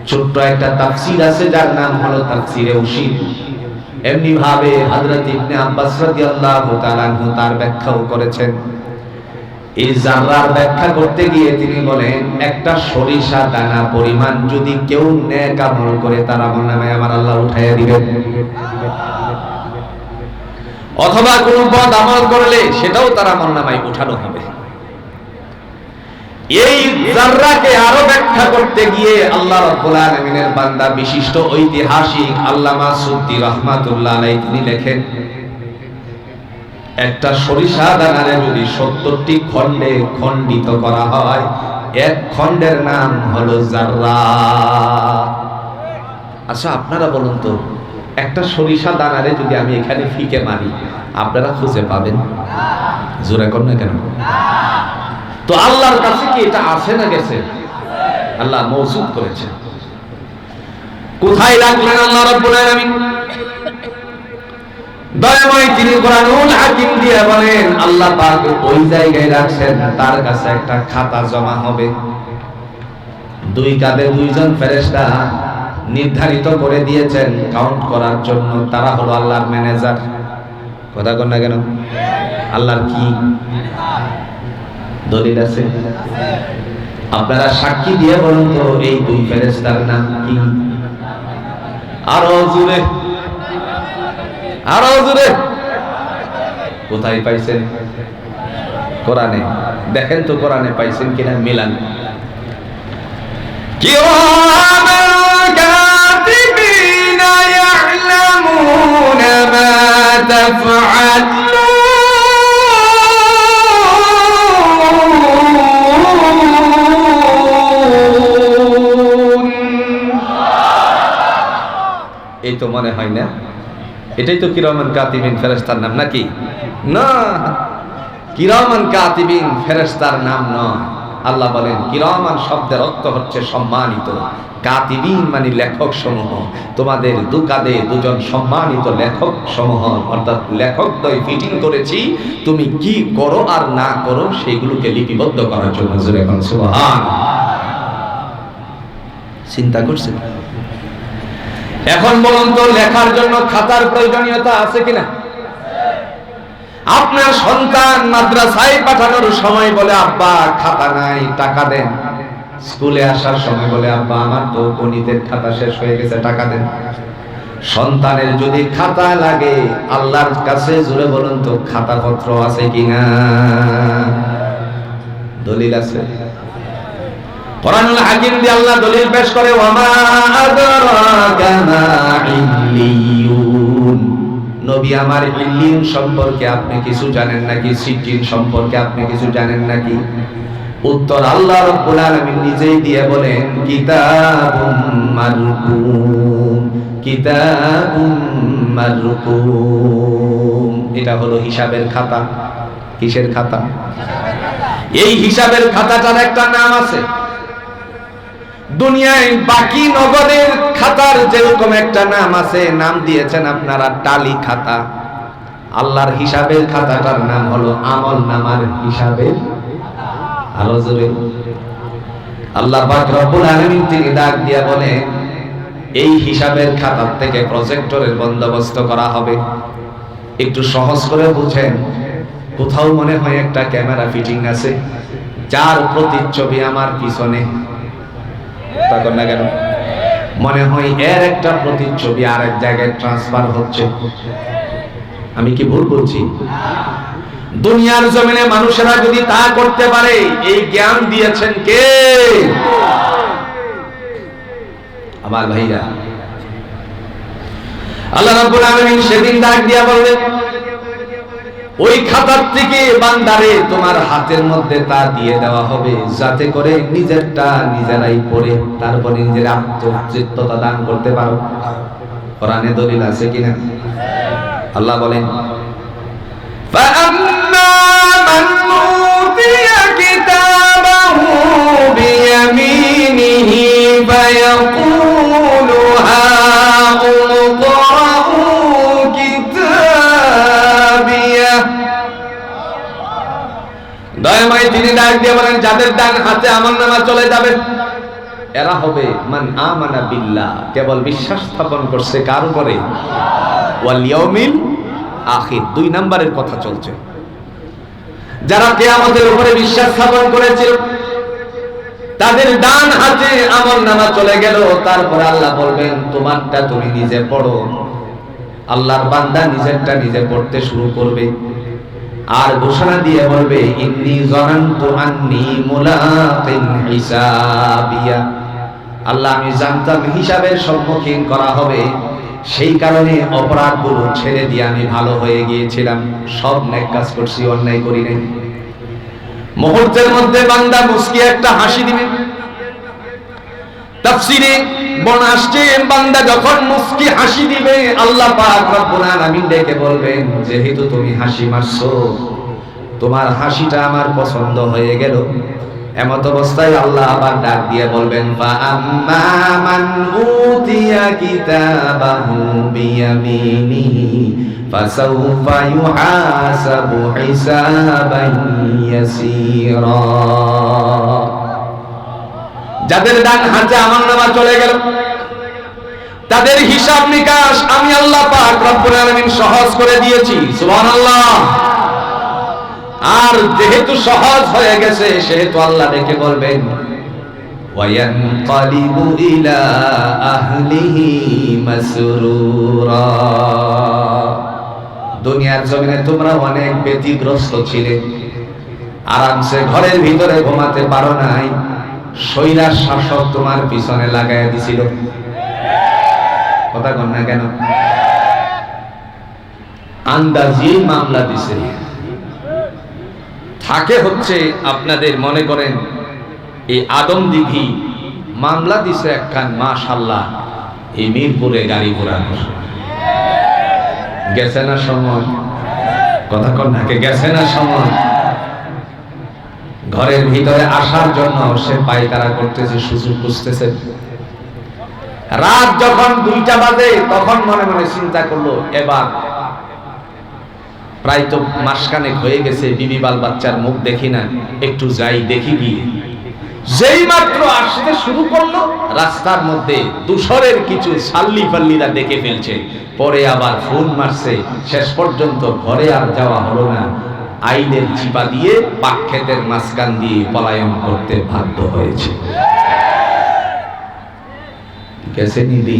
S1: ছোট্ট একটা তাফসীর আছে যার নাম হলো তাফসীরে উশীর। এমনি ভাবে হযরত ইবনে আব্বাস রাদিয়াল্লাহু তাআলা আনহু তার ব্যাখ্যাও করেছেন। এই যাররার ব্যাখ্যা করতে গিয়ে তিনি বলেন, একটা সরিষা দানা পরিমাণ যদি কেউ নেক আমল করে তার আমলনামায় আমার আল্লাহ উঠাইয়া দিবেন। অথবা কোন বদ আমল করলে সেটাও তার আমলনামায় উঠানো হবে। এই যাররাকে আরো ব্যাখ্যা করতে গিয়ে আল্লাহ রাব্বুল আলামিনের বান্দা বিশিষ্ট ঐতিহাসিক আল্লামা সুদ্দী রাহমাতুল্লাহ আলাইহি তিনি লেখেন, একটা সরিষা দানারে যদি 70টি খণ্ডে খণ্ডিত করা হয়, এক খণ্ডের নাম হলো যাররা। আচ্ছা আপনারা বলুন তো, একটা সরিষা দানারে যদি আমি এখানে ফিকে মারি, আপনারা খুঁজে পাবেন? জোরে কর না কেন? তো আল্লাহর কাছে কি এটা আছে না গেছে? আল্লাহ মওজুদ করেছেন। কোথায় রাখলেন আল্লাহ রাব্বুল আলামিন? দয়াময় তিনি কোরআনুল হাকিম দিয়ে বলেন, আল্লাহ পাক ওই জায়গায় রাখছেন, তার কাছে একটা খাতা জমা হবে। দুই কাঁধে দুইজন ফেরেশতা নির্ধারিত করে দিয়েছেন কাউন্ট করার জন্য। তারা হলো আল্লাহর ম্যানেজার। কথা কন না কেন? আল্লাহর কি দলিল আছে? আপনারা সাক্ষী দিয়ে বলুন তো, এই দুই ফেরেশতার নাম কি? আরো জোরে, আরো জোরে। কোথায় পাইছেন? কোরআনে। দেখেন তো কোরআনে পাইছেন কিনা, মিলান। কিরামান কাতিবিনা ইয়ালামুনা মা তাফআলুন। এই তো মনে হয় না, এটাই তো কিরামান কাতিবিন ফেরেশতার নাম নাকি? না, কিরামান কাতিবিন ফেরেশতার নাম নয়। আল্লাহ বলেন কিরামান শব্দের অর্থ হচ্ছে সম্মানিত, কাতিবিন মানে লেখক সমূহ। তোমাদের দুকাদে দুজন সম্মানিত লেখক সমূহ, অর্থাৎ লেখকদ্বয় ফিটিং করেছি, তুমি কি করো আর না করো সেগুলোকে লিপিবদ্ধ করার জন্য। জোরে বলুন সুবহান। চিন্তা করছেন? এখন বলুন তো, লেখার জন্য খাতার প্রয়োজনীয়তা আছে কিনা? আপনার সন্তান মাদ্রাসায় পাঠানোর সময় বলে, আব্বা খাতা নাই, টাকা দেন। স্কুলে আসার সময় বলে, আব্বা আমার তো গণিতের খাতা শেষ হয়ে গেছে, টাকা দেন। সন্তানের যদি খাতা লাগে, আল্লাহর কাছে জোরে বলুন তো খাতাপত্র আছে কিনা? দলিল আছে? কোরআনুল হাকিম দিয়ে আল্লাহ দলিল পেশ করে, ওয়ামা আদরাকা মা ইল্লিয়ুন। নবী আমার, ইল্লিয়ুন সম্পর্কে আপনি কিছু জানেন নাকি? সিজ্জিন সম্পর্কে আপনি কিছু জানেন নাকি? উত্তর আল্লাহ রাব্বুল আলামিন নিজেই দিয়ে বলেন, কিতাবুম মারকুম, কিতাবুম মারকুম। এটা হলো হিসাবের খাতা। কিসের খাতা? এই হিসাবের খাতাটার একটা নাম আছে। দুনিয়ায় বাকি নগদের খাতার যেরকম একটা নাম আছে, নাম দিয়েছেন আপনারা টালি খাতা। আল্লাহর হিসাবের খাতাটার নাম হলো আমল নামার হিসাবের। আরো জোরে। আল্লাহ পাক রব্বুল আলামিন তিনি ডাক দিয়া বলেন, এই হিসাবের খাতার থেকে প্রজেক্টরের বন্দোবস্ত করা হবে। একটু সহজ করে বুঝেন, কোথাও মনে হয় একটা ক্যামেরা ফিটিং আছে, যার প্রতিচ্ছবি আমার পিছনে। তখন না কেন? মনে হয় এর একটা প্রতিচ্ছবি আরেক জায়গায় ট্রান্সফার হচ্ছে। আমি কি ভুল বলছি? দুনিয়ার জমিনে মানুষেরা যদি তা করতে পারে, এই জ্ঞান দিয়েছেন কে? আমার ভাইরা, আল্লাহ রাব্বুল আলামিন সেদিন ডাক দিয়া বললেন, ওই খাতার থেকে বান্দারে তোমার হাতের মধ্যে তা দিয়ে দেওয়া হবে, যাতে করে নিজেরটা নিজেরাই পড়ে তারপরে নিজের আত্মতৃপ্ততা দান করতে পারো। কোরআনে দলিল আছে কিনা? আল্লাহ বলেন, فَأَمَّا مَنْ أُوتِيَ كِتَابَهُ بِيَمِينِهِ فَيَقُولُ هَاؤُمُ اقْرَءُوا كِتَابِيَهْ। দয়াময় তিনি ডাক দিয়ে বলেন, যাদের ডান হাতে আমলনামা চলে যাবে এরা হবে মান আমানা বিল্লাহ, কেবল বিশ্বাস স্থাপন করছে কার উপরে? ওয়াল ইয়াউমিল আখির। 2 নম্বরের কথা চলছে। যারা কিয়ামতের উপরে বিশ্বাস স্থাপন করেছিল তাদের ডান হাতে আমলনামা চলে গেল, তারপর আল্লাহ বলবেন তোমারটা তুমি নিজে পড়ো। আল্লাহর বান্দা নিজেরটা নিজে পড়তে শুরু করবে আর ঘোষণা দিয়ে বলবে ইন্নী যানানতু আন্নী মুলাকিন হিসাবিয়া, আল্লাহ আমি জানতাম হিসাবের সম্মুখীন করা হবে, সেই কারণে অপরাধগুলো ছেড়ে দিয়ে আমি ভালো হয়ে গিয়েছিলাম, সব নেক কাজ করছি, অন্যায় করি নাই। মুহূর্তের মধ্যে বান্দা মুস্কি একটা হাসি দিবে। তাফসীরে বর্ণনা আসছে বান্দা যখন মুস্কি হাসি দিবে আল্লাহ পাক রব্বুল আলামিন ডেকে বলবেন যেহেতু তুমি হাসি মারছো, তোমার হাসিটা আমার পছন্দ হয়ে গেল। এমত অবস্থায় আল্লাহ আবার ডাক দিয়ে বলবেন ফা আম্মা মান উতিয়া কিতাবাহু বিয়ামিনিহি ফাসাউফা ইউহাসাবু হিসাবান ইয়াসীরা। যাদের ডান হাতে আমলনামা চলে গেল তাদের হিসাব নিকাশ আমি আল্লাহ পাক রব্বুল আলামিন সহজ করে দিয়েছি, সুবহানাল্লাহ। আর যেহেতু সহজ হয়ে গেছে সেহেতু আল্লাহ ডেকে বলবেন ওয়ায়ানকালিবু ইলা আহলিহি মাসরুরা। দুনিয়ার জমিনে তোমরা অনেক ব্যতিগ্রস্ত ছিলে, আরামসে ঘরের ভিতরে ঘুমাতে পারো নাই, শৈলার শাসক তোমার পিছনে লাগাইয়া দিছিল। কথা কন না কেন? আন্দাজি মামলা দিছে। থাকে হচ্ছে আপনাদের মনে করেন এই আদমদিঘি মামলা দিছে একখান, মাশাআল্লাহ এই মিরপুরে গাড়ি ঘোরানো গেছে না সময়? কথা কন না, গেছে না সময়? ঘরের ভিতরে আসার জন্য সে পায়তারা করতেছে, সুযোগ খুঁজতেছে। রাত যখন 2টা বাজে তখন মনে মনে চিন্তা করলো এবার প্রায় তো মাসখানেক হয়ে গেছে, বিবি বাল বাচ্চার মুখ দেখি না, একটু যাই দেখি গিয়ে। যেই মাত্র আসতে শুরু করলো রাস্তার মধ্যে দুশরের কিছু সাল্লি ফাল্লিরা দেখে ফেলছে, পরে আবার ফোন মারছে, শেষ পর্যন্ত ঘরে আর যাওয়া হলো না, আইনের চিপা দিয়ে পাক ক্ষেতের মাঝখান দিয়ে পলায়ন করতে বাধ্য হয়েছে। গেছে নিবি?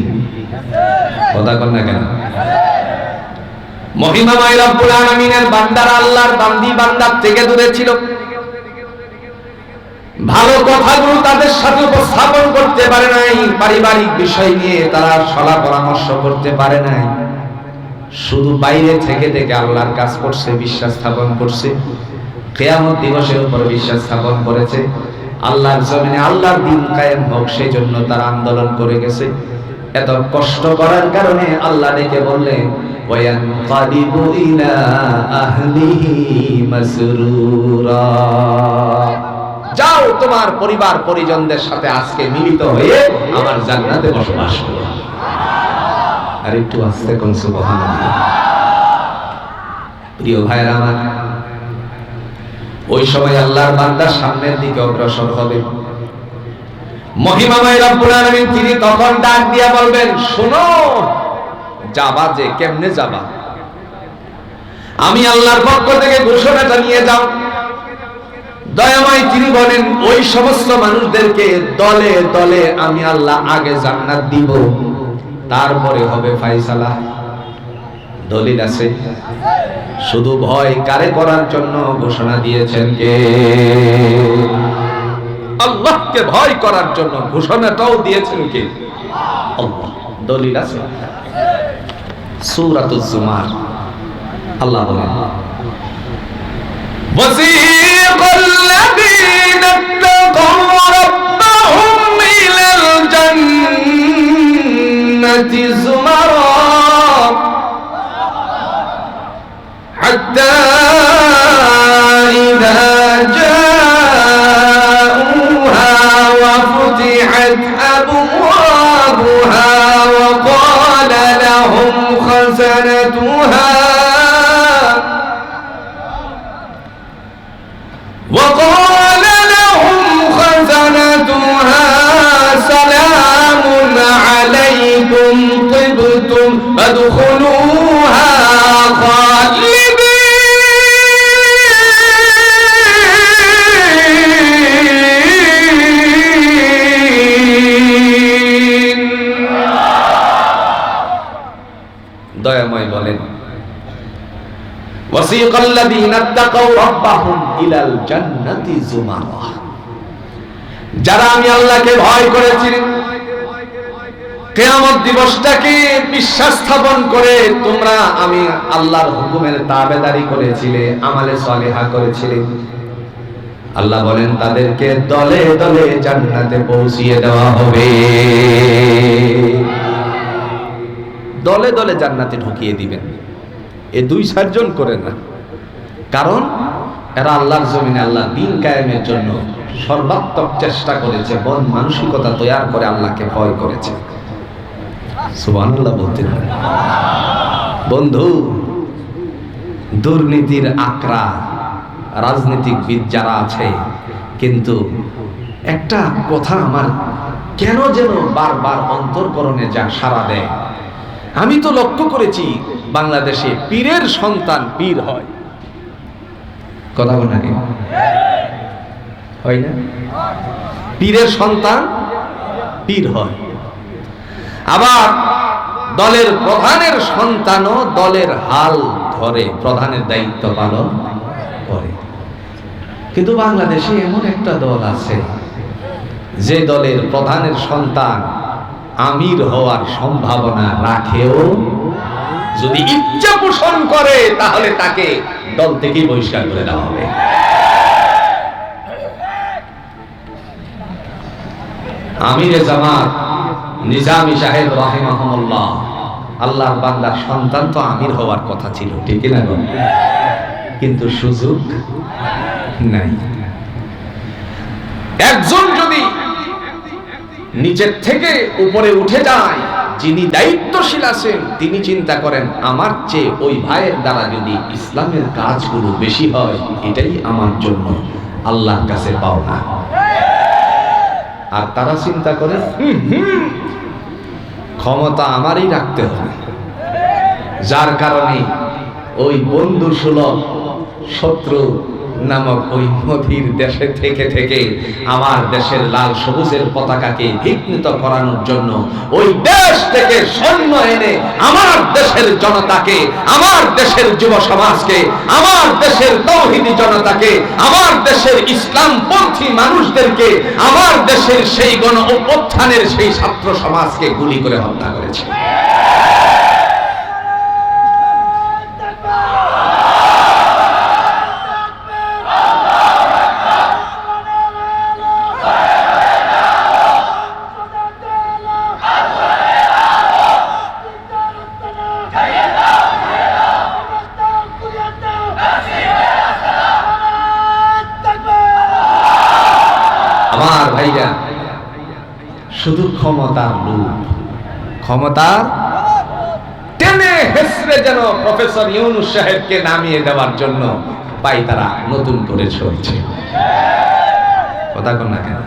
S1: কথা কন না কেন? মহিমাময় রব্বুল আলামিনের বান্দারা আল্লাহর বান্দি বান্দার থেকে দূরে ছিল, ভালো কথাগুলো তাদের সাথে উপস্থাপন করতে পারে নাই, পারিবারিক বিষয় নিয়ে তারা সলা পরামর্শ করতে পারে নাই, শুধু বাইরে থেকে থেকে আল্লাহর কাজ করছে, বিশ্বাস স্থাপন করছে, কিয়ামত দিবসের উপর বিশ্বাস স্থাপন করেছে, আল্লাহর জমিনে আল্লাহর দ্বীন কায়েম হোক সেই জন্য তারা আন্দোলন করে গেছে। এত কষ্ট করার কারণে আল্লাহ ডেকে বললেন ওয়ায়ানকালিবু ইলা আহলিহি মাসরুরা, যাও তোমার পরিবার পরিজনদের সাথে আজকে মিলিত হয়ে আমার জান্নাতে বসবাস করো। আর একটু আস্তে কোন সুবহানাল্লাহ। প্রিয় ভাইরা আমার, ওই সময় আল্লাহর বান্দা সামনের দিকে অগ্রসর হবে, মহিমাময় রব্বুল আলামিন তিনি তখন ডাক দিয়া বলবেন শোনো, যাবা যে কেমনে যাবা, আমি আল্লাহর পক্ষ থেকে ঘোষণাটা নিয়ে যাও। দয়াময় তিনি বলেন ওই সমস্ত মানুষদেরকে দলে দলে আমি আল্লাহ আগে জান্নাত দিব, তারপরে হবে ফায়সালা। দলিল আছে? শুধু ভয় কারে করার জন্য ঘোষণা দিয়েছেন কে? আল্লাহকে ভয় করার জন্য ঘোষণাটাও দিয়েছেন কে? আল্লাহ। দলিল আছে? সূরাতুজ জুমার আল্লাহ বলেন ওয়াসিকাল্লাযীনা ইত্তাকাউ রাব্বাহুম ইলাল জান্নাতি যুমারা হাত্তা ইযা জাউহা ওয়া ফুতিহাত আবওয়াবুহা ওয়া ক্বালা লাহুম খাযানাতুহা وقال فادخلوها خالدين দয়াময় বলেন وسيق الذين اتقوا ربهم إلى الجنة زمرا যারা আমি আল্লাহকে ভয় করেছি কিয়ামত দিবসটাকে বিশ্বাস স্থাপন করে তোমরা আমি আল্লাহর হুকুমের তাবেদারি করেছিলে আমালে সালিহা করেছিলে আল্লাহ বলেন তাদেরকে দলে দলে জান্নাতে পৌঁছিয়ে দেওয়া হবে দলে দলে জান্নাতে ঢুকিয়ে দিবেন এই 2-4 জন করে না কারণ এরা আল্লাহর জমিনে আল্লাহর দ্বীন কায়েমের জন্য সর্বাত্মক চেষ্টা করেছে মন মানসিকতা তৈরি করে আল্লাহকে ভয় করেছে সুবহানাল্লাহ বলতেন বন্ধু দুর্নীতির আকরা রাজনীতিবিদ যারা আছে কিন্তু একটা কথা আমার কেন যেন বারবার অন্তর্করণে যা সাড়া দেয় আমি তো লক্ষ্য করেছি বাংলাদেশে পীরের সন্তান পীর হয় কথা বল নাকি হয় না পীরের সন্তান পীর হয় আবার দলের প্রধানের সন্তানও দলের হাল ধরে প্রধানের দায়িত্ব পালন করে কিন্তু বাংলাদেশে এমন একটা দল আছে যে দলের প্রধানের সন্তান আমির হওয়ার সম্ভাবনা রাখেও যদি ইচ্ছা পোষণ করে তাহলে তাকে দল থেকে বহিষ্কার করে দেওয়া হবে আমিরে জামাত নিজামী সাহেব রাহিমাহুল্লাহ আল্লাহর বান্দার সন্তান তো আমির হওয়ার কথা ছিল ঠিক না কিন্তু সুযোগ নাই একজন যদি নিচের থেকে উপরে উঠে যায় যিনি দায়িত্বশীল আছেন তিনি চিন্তা করেন আমার চেয়ে ওই ভাইয়ের দ্বারা যদি ইসলামের কাজগুলো বেশি হয় এটাই আমার জন্য আল্লাহর কাছে পাওনা আর তারা চিন্তা করেন ক্ষমতা আমারই রাখতে হবে যার কারণে ওই বন্ধু সুলভ শত্রু নামক ওই নদীর দেশে থেকে থেকে আমার দেশের লাল সবুজের পতাকাকে বিঘ্নিত করানোর জন্য ওই দেশ থেকে সৈন্য এনে আমার দেশের জনতাকে আমার দেশের যুব সমাজকে আমার দেশের তৌহিদি জনতাকে আমার দেশের ইসলামপন্থী মানুষদেরকে আমার দেশের সেই গণ অভ্যুত্থানের সেই ছাত্র সমাজকে গুলি করে হত্যা করেছে আমার ভাইরা শুধু ক্ষমতার লোভ ক্ষমতার টেনে হেসড়ে যেন প্রফেসর ইউনূস সাহেবকে নামিয়ে দেওয়ার জন্য পাই তারা নতুন করে চলছে কথা কোন না কেন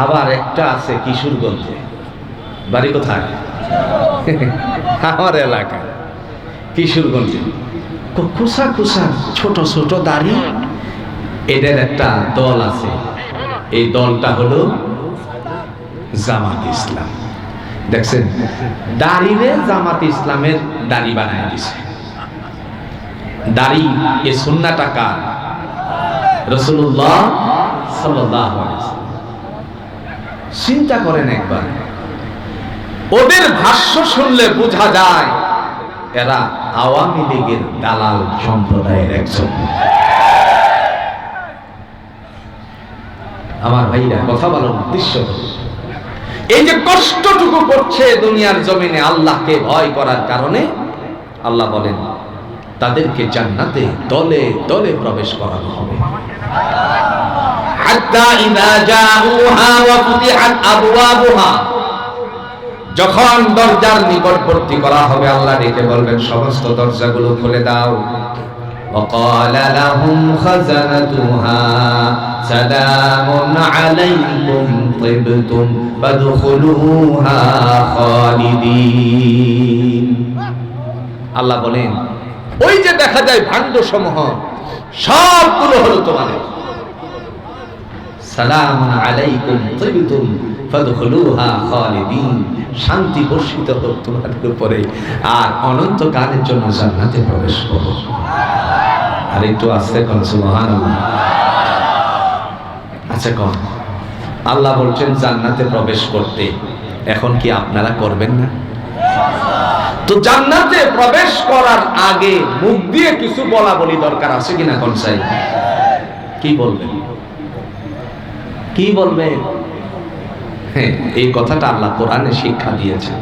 S1: আবার একটা আছে কিশোরগঞ্জে বাড়ি কোথায় আমার এলাকায় কিশোরগঞ্জে খুসা খুসা ছোট ছোট দাড়ি এদের একটা দল আছে এই দলটা হলো জামাত ইসলাম দেখছেন দাড়িরে জামাত ইসলামের দাড়ি বানায় দিছে দাড়ি এই সুন্নাহটা কার রাসূলুল্লাহ সাল্লাল্লাহু আলাইহি ওয়াসাল্লাম চিন্তা করেন একবার ওদের ভাষ্য শুনলে বোঝা যায় এরা আওয়ামী লীগের দালাল সম্প্রদায়ের একজন আমার ভাইরা কথা বলার উদ্দেশ্য এই যে কষ্টটুকু করছে দুনিয়ার জমিনে আল্লাহকে ভয় করার কারণে আল্লাহ বলেন তাদেরকে জান্নাতে দলে দলে প্রবেশ করানো হবে হাত্তা ইযা জাউহা ওয়া ফুতিহাত আবওয়াবুহা যখন দরজার নিকটবর্তী করা হবে আল্লাহ ডেকে বলবেন সমস্ত দরজাগুলো খুলে দাও وقال لهم خزنتها سلام عليكم طبتم فادخلوها خالدين আল্লাহ বলেন ওই যে দেখা যায় ভাণ্ড সমূহ সবগুলো হলো তোমাদের। সালামুন আলাইকুম তিবতুম ফাদখুলুহা খালিদিন, শান্তি বর্ষিত হোক তোমাদের উপরে আর অনন্তকালের জন্য জান্নাতে প্রবেশ করো। আর একটু আস্তে কোন সুবহানাল্লাহ। আচ্ছা কোন আল্লাহ বলছেন জান্নাতে প্রবেশ করতে, এখন কি আপনারা করবেন না? তো জান্নাতে প্রবেশ করার আগে মুখ দিয়ে কিছু বলা বলি দরকার আছে কিনা কোন সাই? কি বলবেন? কি বলবেন? হ্যাঁ, এই কথাটা আল্লাহ কোরআনে শিক্ষা দিয়েছে।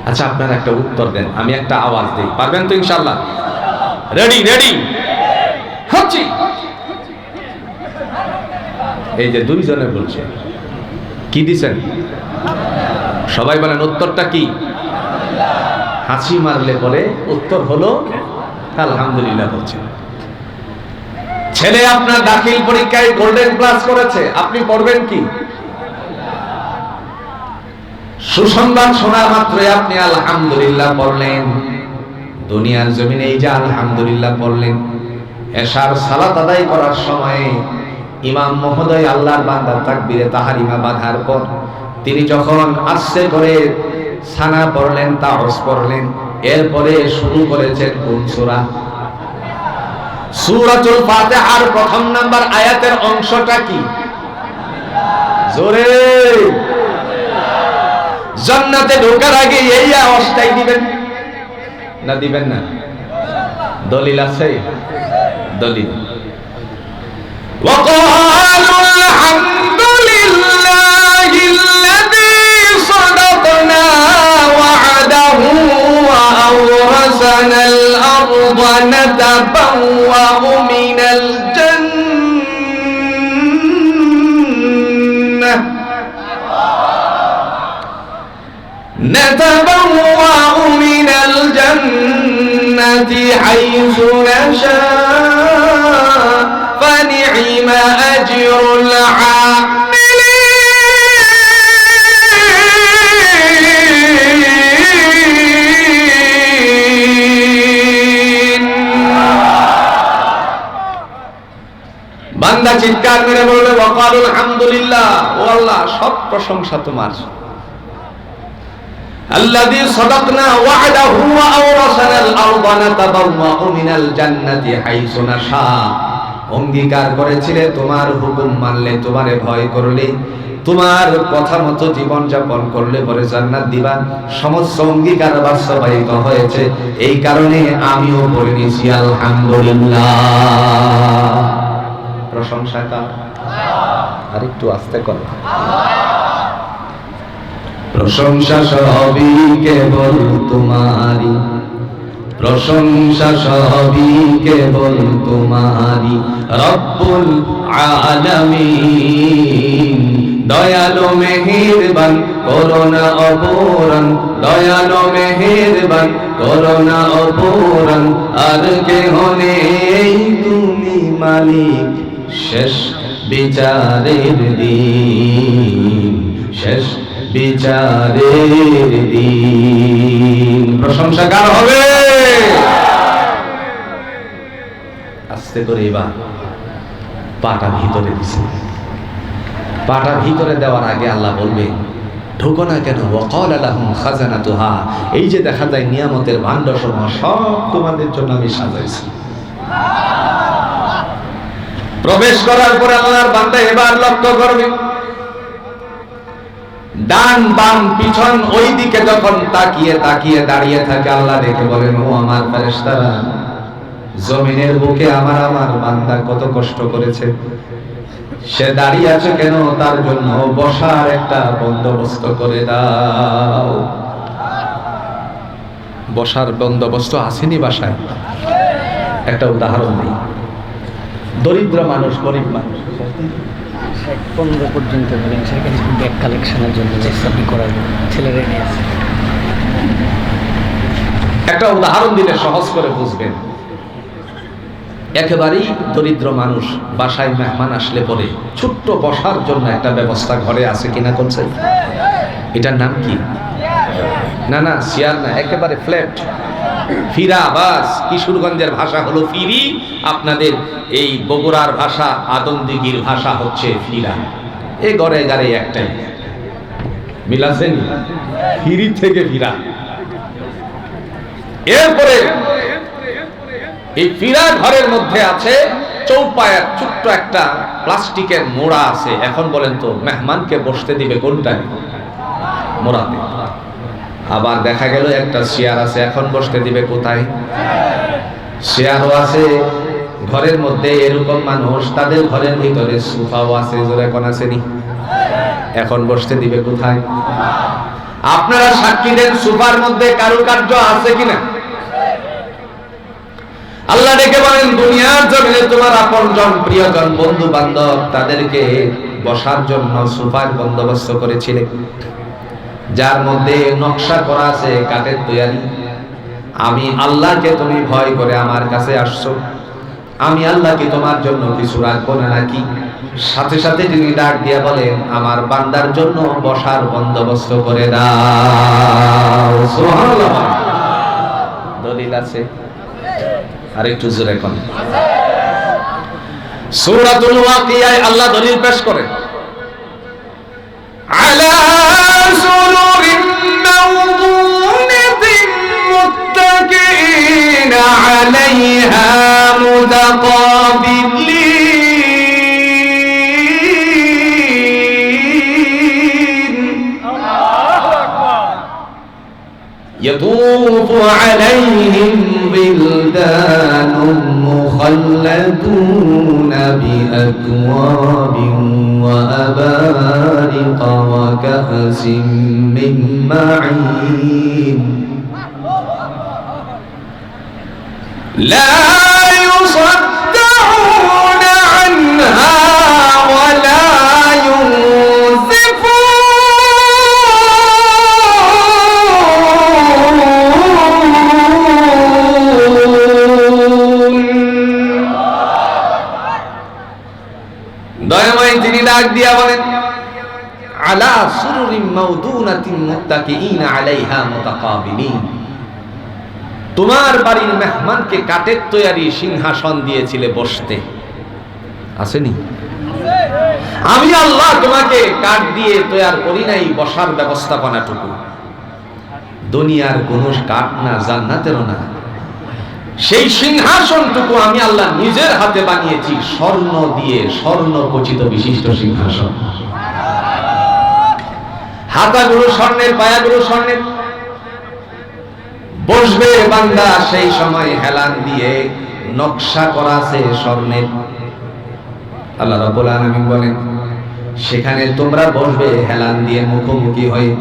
S1: আচ্ছা আপনারা একটা উত্তর দেন, আমি একটা আওয়াজ দিই, পারবেন তো ইনশাআল্লাহ? রেডি রেডি হচ্ছি। এই যে দুইজনে বলছে, কি দিছেন? সবাই বলেন উত্তরটা কি? হাসি মারলে পরে উত্তর হলো আলহামদুলিল্লাহ বলছে। ছেলে আপনার দাখিল পরীক্ষায় গোল্ডেন ক্লাস করেছে, আপনি পড়বেন কি? সুসংবাদ শোনা মাত্রই আপনি আলহামদুলিল্লাহ পড়লেন। দুনিয়ার জমিনে এই যে আলহামদুলিল্লাহ পড়লেন, এশার সালাত আদায় করার সময় ইমাম মহোদয় আল্লাহর বান্দার তাকবীরে তাহরিমা বাঁধার পর তিনি যখন আস্তে করে সানা পড়লেন, তাওস পড়লেন, এরপরে শুরু করেছেন কোন সূরা? সূরাতুল ফাতিহার প্রথম নাম্বার আয়াতের অংশটা কি? জোরে। জান্নাতে ঢোকার আগে এই আওয়াজটাই দিবেন না দিবেন না? দলিল আছে? দলিল وقالوا الحمد لله الذي صدقنا وعده وأورثنا الأرض نتبوأ من الجنة حيث نشاء فنعم أجر العاملين। বান্দা চিৎকার মেরে বলবে ওয়াকালু আলহামদুলিল্লাহ, ও আল্লাহ সব প্রশংসা তোমার। আল্লাযী সাদাকনা ওয়া'দাহু ওয়া আওরাসানাল আরদা নাতাবাওয়া'উ মিনাল জান্নাতি হাইসু নাশা। অঙ্গীকার করেছিলে তোমার হুকুম মানলে, তোমারে ভয় করলে, তোমার কথা মতো জীবন যাপন করলে পরে জান্নাত দিবা। সমস্ত অঙ্গীকার বাস্তবায়িত হয়েছে, এই কারণে আমিও বলে নিয়েছি আলহামদুলিল্লাহ। প্রশংসা কার? আর একটু আস্তে করো। প্রশংসা সবই কেবল তোমারি, প্রশংসা সবই কেবল তোমারি রব্বুল আলামিন। দয়ালু মেহেরবান করুণা অপূরণ, দয়ালু মেহেরবান করুণা অপূরণ, আর কেহ নেই তুমি মালিক শেষ বিচারের দিন, শেষ বিচারের দিন। প্রশংসা কার হবে? আস্তে করে এবার পাটা ভিতরে দিছে। পাটা ভিতরে দেওয়ার আগে আল্লাহ বলবে ঢোকো না কেন? ওয়াকালা লাহুম খাজানাতুহা, এই যে দেখা যায় নিয়ামতের ভান্ডারসমূহ সব তোমাদের জন্য আমি সাজাইছি। প্রবেশ করার পরে আল্লাহর বান্দা এবার লক্ষ্য করবে ডান বাম পিছন ওই দিকে যখন তাকিয়ে তাকিয়ে দাঁড়িয়ে থাকে, আল্লাহ দেখে বলেন ও আমার ফেরেশতারা, জমিনের বুকে আমার বান্দা কত কষ্ট করেছে, সে দাঁড়িয়ে আছে কেন? তার জন্য বসার একটা বন্দোবস্ত করে দাও। বসার বন্দোবস্ত আসেনি বাসায়? একটা উদাহরণ দিই। দরিদ্র মানুষ, গরিব মানুষ
S2: 15 পর্যন্ত বলেন, সেখানে ব্যাগ কালেকশনের জন্য আপনি করাবেন, ছেলেরা নিয়ে আসে।
S1: একটা উদাহরণ দিলে সহজ করে বুঝবেন। একেবারেই দরিদ্র মানুষ, বাসায় মেহমান আসলে পরে ছোট্ট বসার জন্য একটা ব্যবস্থা ঘরে আছে কিনা করছে? এটার নাম কি? না না চেয়ার না, একেবারে ফ্ল্যাট, ফিরা, বাস কিশোরগঞ্জের ভাষা হলো ফিরি, আপনাদের এই বগুড়ার ভাষা আদমদিঘির ভাষা হচ্ছে ফিরা। এ গড়ে গাড়ে একটাই মিল আছে নি? ফিরি থেকে ফিরা। এরপরে এই ফিরা ঘরের মধ্যে আছে চৌপায়ের ছোট্ট একটা প্লাস্টিকের মোড়া আছে। এখন বলেন তো মেহমানকে বসতে দিবে কোনটায়? মোড়াতে। আবার দেখা গেল একটা চেয়ার আছে, এখন বসতে দিবে কোথায়? চেয়ারও আছে ঘরের মধ্যে। এরকম মানুষ, তাদের ঘরের ভিতরে সোফাও আছে, জোরে কোন আসেনি? এখন বসতে দিবে কোথায়? আপনারা সাক্ষী দেন, সোফার মধ্যে কারুকার্য আছে কিনা? আল্লাহ ডেকে বলেন, দুনিয়ার জমিনে তোমার আপনজন, প্রিয়জন, বন্ধু বান্ধব, তাদেরকে বসার জন্য সোফার বন্দোবস্ত করেছিলে, যার মধ্যে নকশা করা আছে কাঠের তৈরি। আমি আল্লাহকে তুমি ভয় করে আমার কাছে আসছো, আমি আল্লাহ কি তোমার জন্য কিছু রাখবো না নাকি? সাথে সাথে তিনি ডাক দিয়া বলেন, আমার বান্দার জন্য বসার বন্দোবস্ত করে দাও। সুবহানাল্লাহ। দলিল আছে? আর একটু জোরে কোন? সূরাতুল ওয়াকিয়ায় আল্লাহ দলিল পেশ করে, আলা সুরুরিন মাওদুনাতিন মুত্তাকিনা আলাইহা মুতাকাবিলিন يطوف عليهم بلدان مخلدون بأكواب وأبارق وكأس من معين لا يصدعون عنها ولا দয়াময় তিনি ডাক দিয়া বলেন, আলা সুরুরিন মাওদুনাতিন মুত্তাকিইনা আলাইহা মুতাকাবিলিন, তোমার বাড়ির মেহমানকে কাঠের তৈরি সিংহাসন দিয়েছিলে বসতে, আসেনি? আমি আল্লাহ তোমাকে কাঠ দিয়ে তৈরি করি নাই বসার ব্যবস্থাপনাটুকু। দুনিয়ার কোন কাঠ না, জান্নাতেরও না, সেই সিংহাসনটুকু আমি আল্লাহ নিজের হাতে বানিয়েছি, স্বর্ণ দিয়ে, স্বর্ণ খচিত বিশিষ্ট সিংহাসন। হাতাগুলো স্বর্ণের, পায়াগুলো স্বর্ণের। বসবে বান্দা, সেই সময় হেলান দিয়ে নকশা করা আছে স্বর্ণের। আল্লাহ রাব্বুল আলামিন বলেন, সেখানে তোমরা বসবে হেলান দিয়ে মুখোমুখি হয়ে।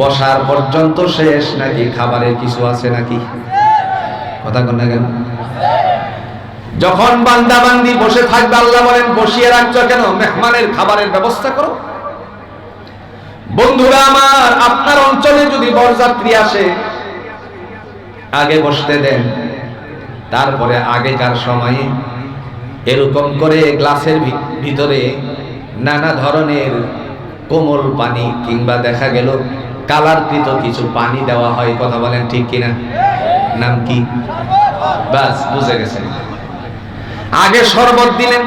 S1: বসার পর্যন্ত শেষ নাকি খাবারের কিছু আছে নাকি? কথা কন না কেন? যখন বান্দা বান্দি বসে থাকবে, আল্লাহ বলেন বসিয়ে রাখছো কেন? মেহমানের খাবারের ব্যবস্থা করো। বন্ধুরা আমার, আপনার অঞ্চলে যদি বরযাত্রী আসে, আগে বসতে দেন। তারপরে আগেকার সময়ে এরকম করে গ্লাসের ভিতরে নানা ধরনের কোমল পানি কিংবা দেখা গেল কালারকৃত কিছু পানি দেওয়া হয়। কথা বলেন ঠিক কিনা? নাম কি? বাস বুঝে গেছেন। আগে শরবত দিলেন,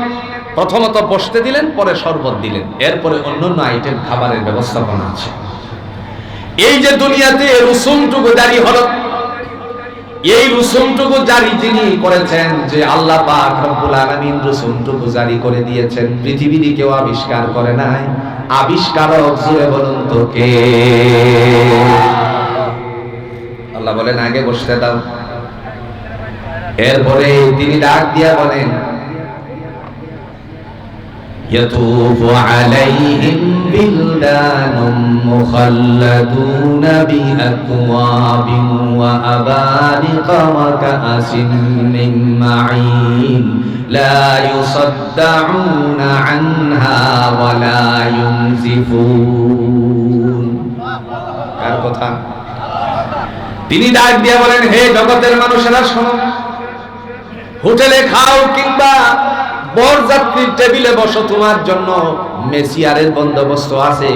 S1: প্রথমত বসতে দিলেন, পরে শরবত দিলেন, এরপরে অন্যান্য আইটেম খাবারের ব্যবস্থাপনা আছে। এই যে দুনিয়াতে রুসুমটুকু জারি হলো, এই রুসুমটুকু জারি যিনি করেছেন, যে আল্লাহ পাক রব্বুল আলামিন রুসুমটুকু জারি করে দিয়েছেন, পৃথিবীর কেউ আবিষ্কার করে নাই। আবিষ্কারক জোরে বলুন তো কে? আল্লাহ বলেন আগে বসতে দাও। এরপরে তিনি ডাক দিয়া বলেন, يطوف عليهم بلدان مخلدون بأكواب وأبارق وكأس من معين لا يصدعون عنها ولا ينزفون। কার কথা? তিনি ডাক দিয়া বলেন, হে জগতের মানুষেরা শোনো, হোটেলে খাও কিংবা বরযাত্রীর টেবিলে বসো, তোমার জন্য মেসিয়ারের বন্দোবস্ত আছে।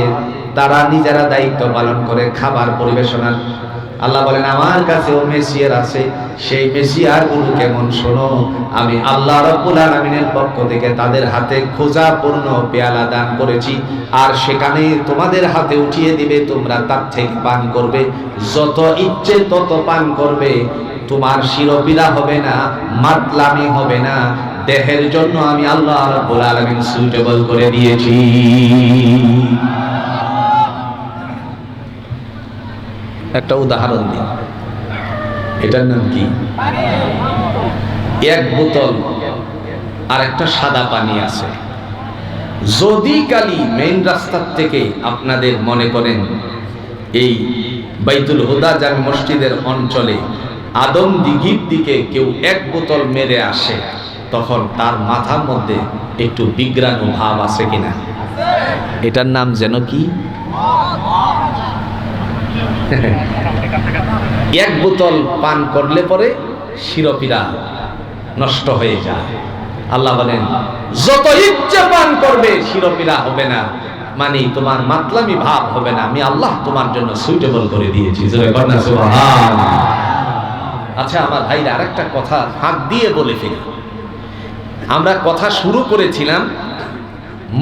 S1: তারা নিজেরা দায়িত্ব পালন করে খাবার পরিবেশনার। আল্লাহ বলেন আমার কাছেও মেসিয়ার আছে, সেই মেসিয়ার গুলো কেমন শোনো, আমি আল্লাহ রাব্বুল আলামিনের পক্ষ থেকে তাদের হাতে খোঁজাপূর্ণ পেয়ালা দান করেছি, আর সেখানে তোমাদের হাতে উঠিয়ে দিবে, তোমরা তার থেকে পান করবে, যত ইচ্ছে তত পান করবে, তোমার শিরোপীড়া হবে না, মাতলামি হবে না, দেহের জন্য আমি আল্লাহ রাব্বুল আলামিন সুইটেবল করে দিয়েছি। একটা উদাহরণ দিই, এটার নাম কি? এক বোতল আর একটা সাদা পানি আছে। যদি কালি মেইন রাস্তার থেকে আপনাদের মনে করেন এই বাইতুল হুদা জামে মসজিদের অঞ্চলে আদম দিঘির দিকে কেউ এক বোতল মেরে আসে, তখন তার মাথার মধ্যে একটু বিগ্রাণু ভাব আছে কিনা? এটার নাম যেন কি? এক বোতল পান করলে পরে শিরোপীড়া নষ্ট হয়ে যায়। আল্লাহ বলেন যত ইচ্ছে পান করবে শিরোপীড়া হবে না, মানে তোমার মাতলামি ভাব হবে না, আমি আল্লাহ তোমার জন্য সুইটেবল করে দিয়েছি। সুবহানাল্লাহ। আচ্ছা আমার ভাইরা, আরেকটা কথা ফাঁক দিয়ে বলে ফেলি, আমরা কথা শুরু করেছিলাম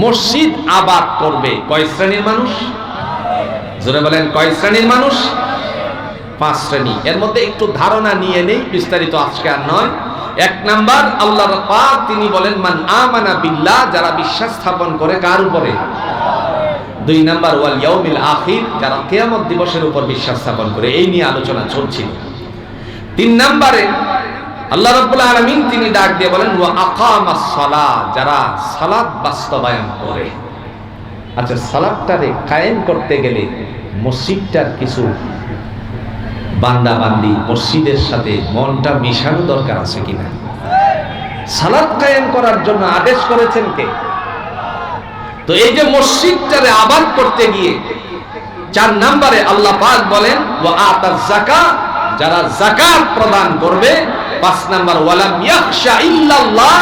S1: মসজিদ আবাদ করবে কয় শ্রেণীর মানুষ? জোরে বলেন, কয় শ্রেণীর মানুষ? 5 শ্রেণী। এর মধ্যে একটু ধারণা নিয়ে নেই, বিস্তারিত আজকে আর নয়। 1 নাম্বার, আল্লাহর পাক তিনি বলেন মান আমানা বিল্লাহ, যারা বিশ্বাস স্থাপন করে কার উপরে? 2 নাম্বার ওয়াল ইয়াউমিল আখির, যারা কিয়ামত দিবসের উপর বিশ্বাস স্থাপন করে। এই নিয়ে আলোচনা চলছিল। 3 নম্বরে আল্লাহ রাব্বুল আলামিন তিনি ডাক দিয়ে বলেন ওয়া আকামাস সালাহ, যারা সালাত বাস্তবায়ন করে। আচ্ছা, সালাতটারে কায়েম করতে গেলে মসজিদটার কিছু বান্দা বান্দি, মসজিদের সাথে মনটা মিশানো দরকার আছে কিনা? সালাত কায়েম করার জন্য আদেশ করেছেন কে? তো এই যে মসজিদটারে আবাদ করতে গিয়ে 4 নম্বরে আল্লাহ পাক বলেন ওয়া আতাজ যাকাত, যারা যাকাত প্রদান করবে। 5 নাম্বার ওয়ালাম ইয়াখশা ইল্লাল্লাহ,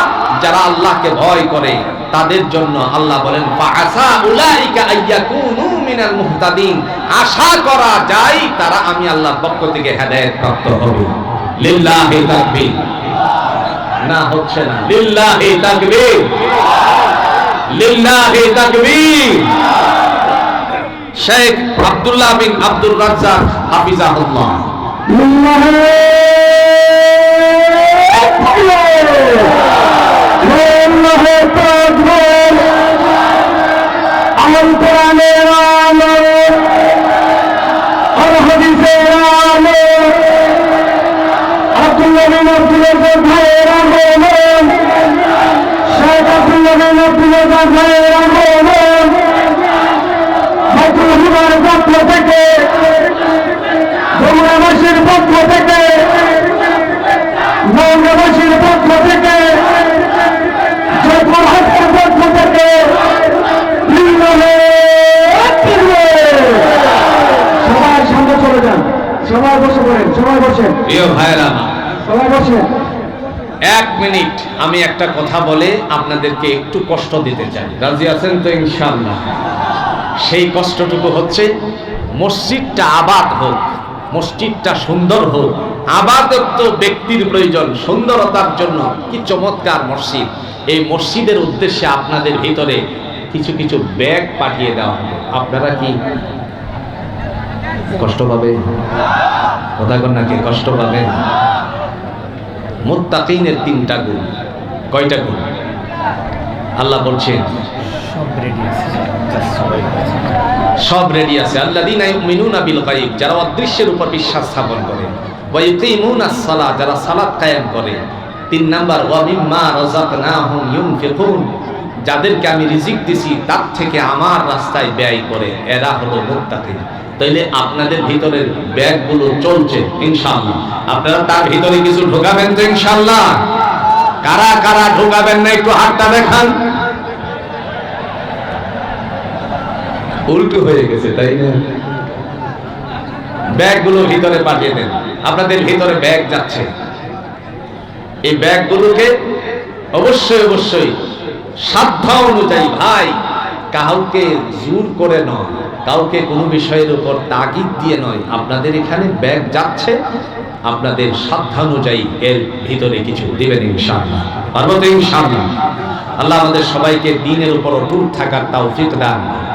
S1: যারা আল্লাহকে ভয় করে তাদের জন্য আল্লাহ বলেন ফাআসা উলাইকা আইয়াকুনু মিনাল মুহতাদিন, আশা করা যায় তারা আমি আল্লাহর পক্ষ থেকে হেদায়েত প্রাপ্ত হবে। লিল্লাহি তাকবীর। না হচ্ছে না, লিল্লাহি তাকবীর, লিল্লাহি তাকবীর। শেখ আব্দুল্লাহ বিন আব্দুর রাজ্জাক হাফিজাহুল্লাহ এক মিনিট আমি একটা কথা বলে আপনাদেরকে একটু কষ্ট দিতে চাই। রাজি আছেন তো ইনশাআল্লাহ? সেই কষ্টটুকু হচ্ছে মসজিদটা আবাদ হোক, মসজিদটা সুন্দর হোক। আবাদত তো ব্যক্তির প্রয়োজন, সুন্দরতার জন্য কি চমৎকার মসজিদ। এই মসজিদের উদ্দেশ্যে আপনাদের ভিতরে কিছু কিছু ব্যাগ পাঠিয়ে দেওয়া হবে। আপনারা কি কষ্ট পাবেন? কথা কন নাকি কষ্ট পাবেন? মুত্তাকিনের 3টা গুণ। কয়টা গুণ? আল্লাহ বলছেন সব রেডি আছে। আল্লাযীনা ইউমিনুনা বিল গায়ব, যারা অদৃশ্যের উপর বিশ্বাস স্থাপন করে। ওয়া ইউকিমুনাস সালাহ, যারা সালাত কায়েম করে। 3 নাম্বার ওয়া মিম্মা রাযাকনাহুম ইউনফিকুন, যাদেরকে আমি রিজিক দিছি তার থেকে আমার রাস্তায় ব্যয় করে, এরা হলো মুত্তাকিন। তাইলে আপনাদের ভিতরের ব্যাগগুলো চলছে ইনশাআল্লাহ। আপনারা তার ভিতরে কিছু ঢোকাবেন তো ইনশাআল্লাহ? কারা কারা ঢোকাবেন না একটু হাতটা দেখান। উল্টো হয়ে গেছে তাই না? ব্যাগগুলো ভিতরে পাঠিয়ে দেন। আপনাদের ভিতরে ব্যাগ যাচ্ছে। এই ব্যাগগুলোকে অবশ্যই অবশ্যই সাধ্য অনুযায়ী, ভাই কাউকে জোর করে নয়, কাউকে কোনো বিষয়ের উপর তাগিদ দিয়ে নয়, আপনাদের এখানে ব্যাগ যাচ্ছে, আপনাদের সাধ্যানুযায়ী এর ভিতরে কিছু দিবেন ইনশাআল্লাহ। পারবো তো ইনশাআল্লাহ? আল্লাহ আমাদের সবাইকে দ্বীনের উপর অটুট থাকার তৌফিক দান করুন।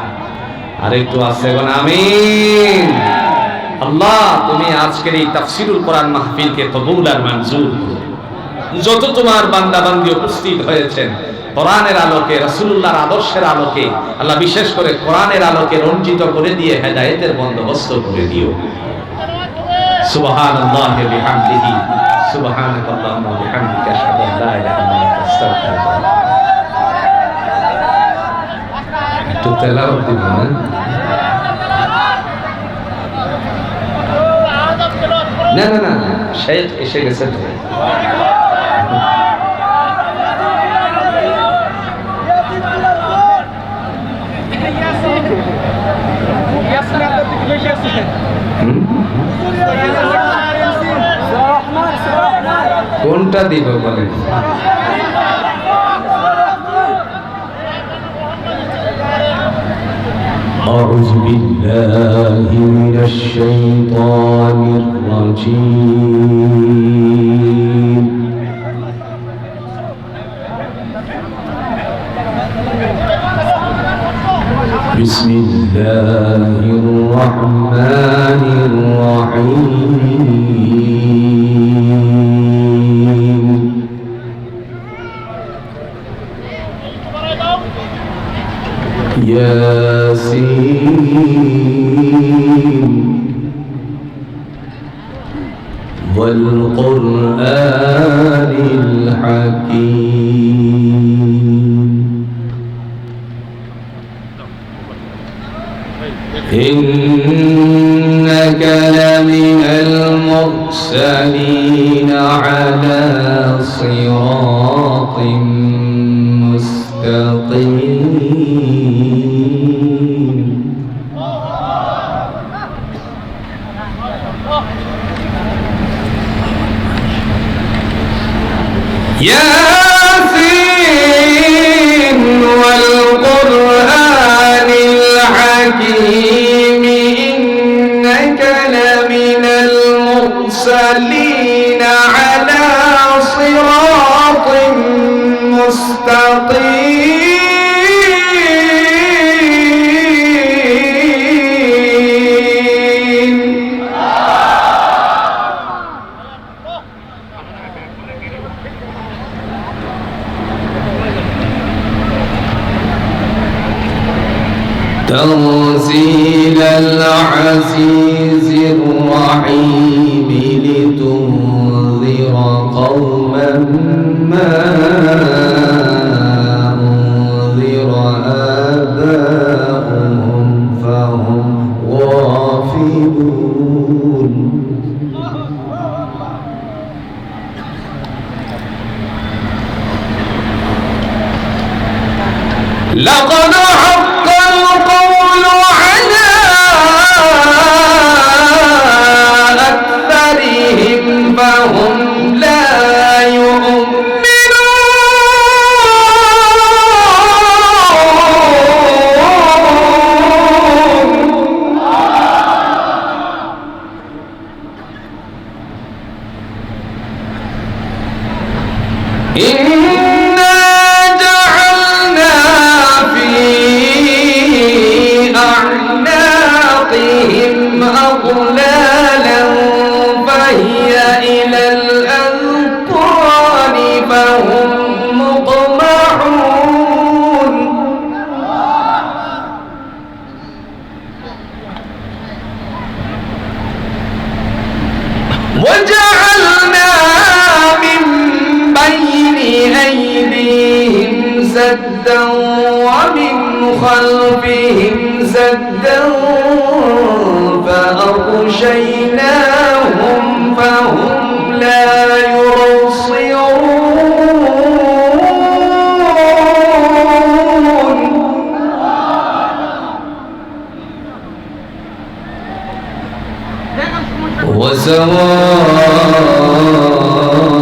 S1: আর একটু আছে বলেন আমিন। আল্লাহ তুমি আজকের এই তাফসীরুল কোরআন মাহফিলকে কবুল আর মঞ্জুর করো। যত তোমার বান্দা বান্দি উপস্থিত হয়েছেন কোরআনের আলোকে, রাসূলুল্লাহর আদর্শের আলোকে, আল্লাহ বিশেষ করে কোরআনের আলোকে রঞ্জিত করে দিয়ে হেদায়েতের বন্দোবস্ত করে দিও। সুবহানাল্লাহি ওয়া বিহামদিহি, সুবহানাকাল্লাহুম্মা ওয়া বিহামদিকা, আশহাদু আল লা ইলাহা ইল্লা আনতা, আস্তাগফিরুকা। একটু তেলাওয়াত দিবেন না? না না না, শেখ এসে গেছে তো। কোনটা দিব বলেন?
S3: أعوذ بالله من الشيطان الرجيم بسم الله الرحمن الرحيم ياسين والقرآن الحكيم إنك لمن المرسلين على صراط مستقيم
S1: ياسين والقرآن الحكيم إنك لمن المرسلين على صراط مستقيم. تنزيل العزيز الرحيم لتنذر قوما ما أنذر آباؤهم فهم غافلون. لقد حق القول على أكثرهم فهم لا يؤمنون. أغلالا فهي إلى الأذقان فهم مقمحون. وجعلنا من بين أيديهم سدا ومن خلفهم سدا فأغشيناهم فهم لا يبصرون.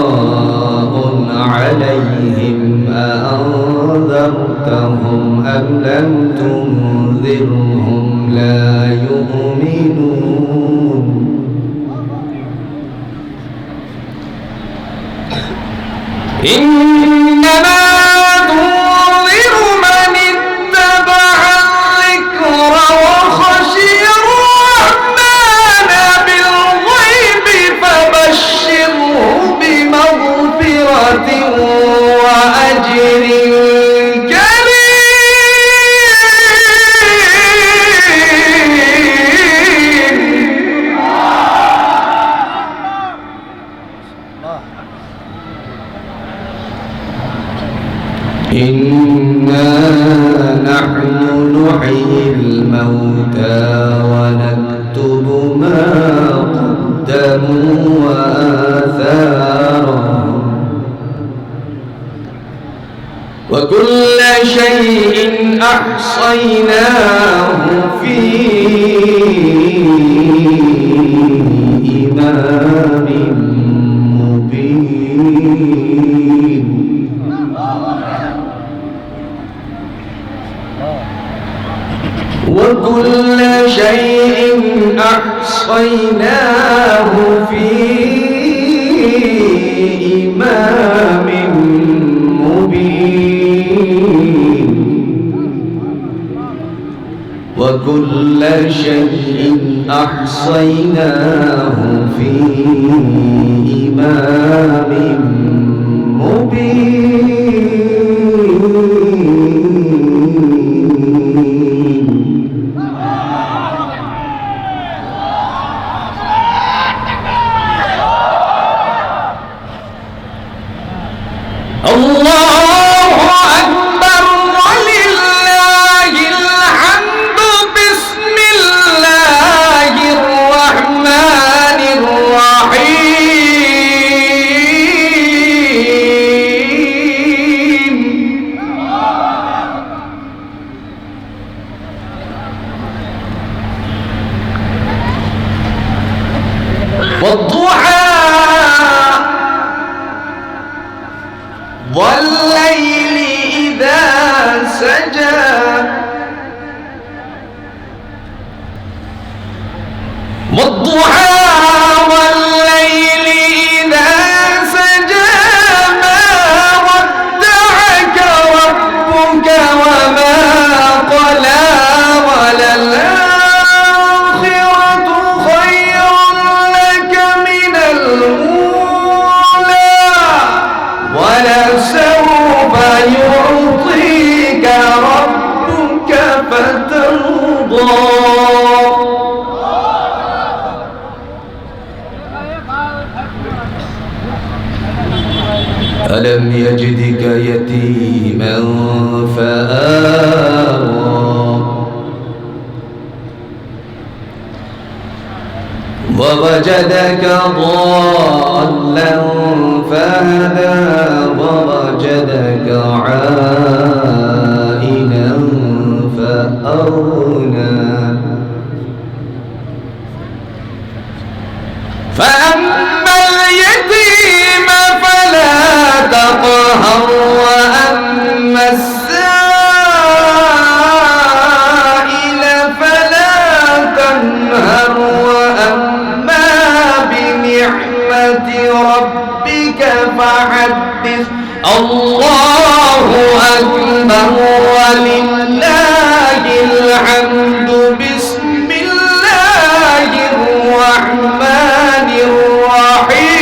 S1: وسواء عليهم أأنذرتهم أم لم تنذرهم لا إنما تنذر من اتبع الذكر وخشي الرحمن بالغيب فبشره بمغفرة وأجر إنا نحن نحيي الموتى ونكتب ما قدموا وآثارهم وكل شيء أحصيناه في إمام مبين وكل شيء أحصيناه في إمام مبين وكل شيء أحصيناه في إمام مبين الله أكبر ولله الحمد بسم الله الرحمن الرحيم والضحى والليل إذا سجى والضحى والليل إذا سجى ما ودعك ربك وما قلى وللآخرة خير لك من الأولى ولسوف يعطيك ربك فترضى ألم يجدك يتيما فآوى ووجدك ضالا فهدى ووجدك عائلا فأغنى فأما اليتيم فلا تقهر وأما السائل فلا تنهر وأما بنعمة ربك فحدث الله أكبر ولله الحمد بسم الله الرحمن الرحيم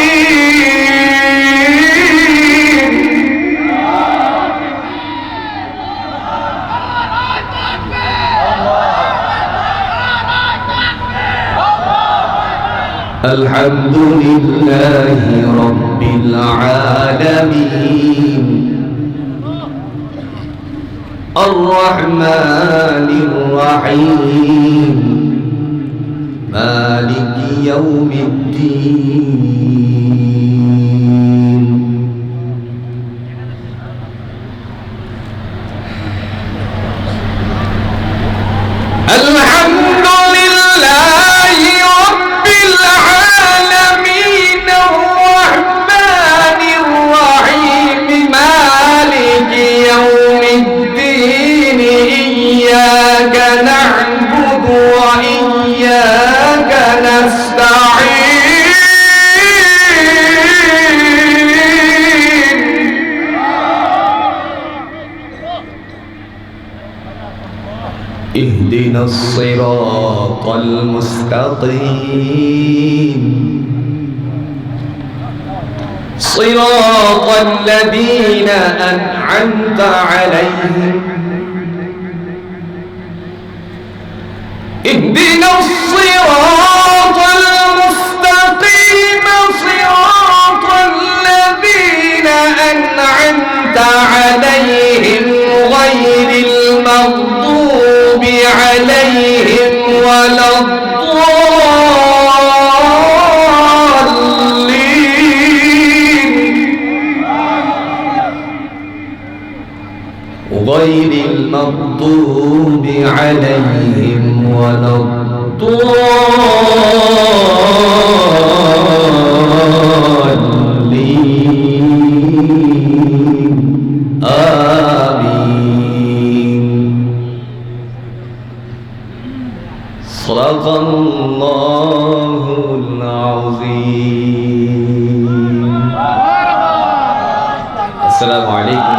S1: الحمد لله رب العالمين الرحمن الرحيم مالك يوم الدين الحمد لله رب العالمين الرحمن الرحيم مالك يوم الدين إياك نعبد وإياك نستعين اهدنا الصراط المستقيم صراط الذين أنعمت عليهم اهدنا الصراط المستقيم صراط الذين أنعمت عليهم غير المغضوب عليهم ولا غير المغضوب عليهم ولا الضالين آمين صدق الله العظيم. السلام عليكم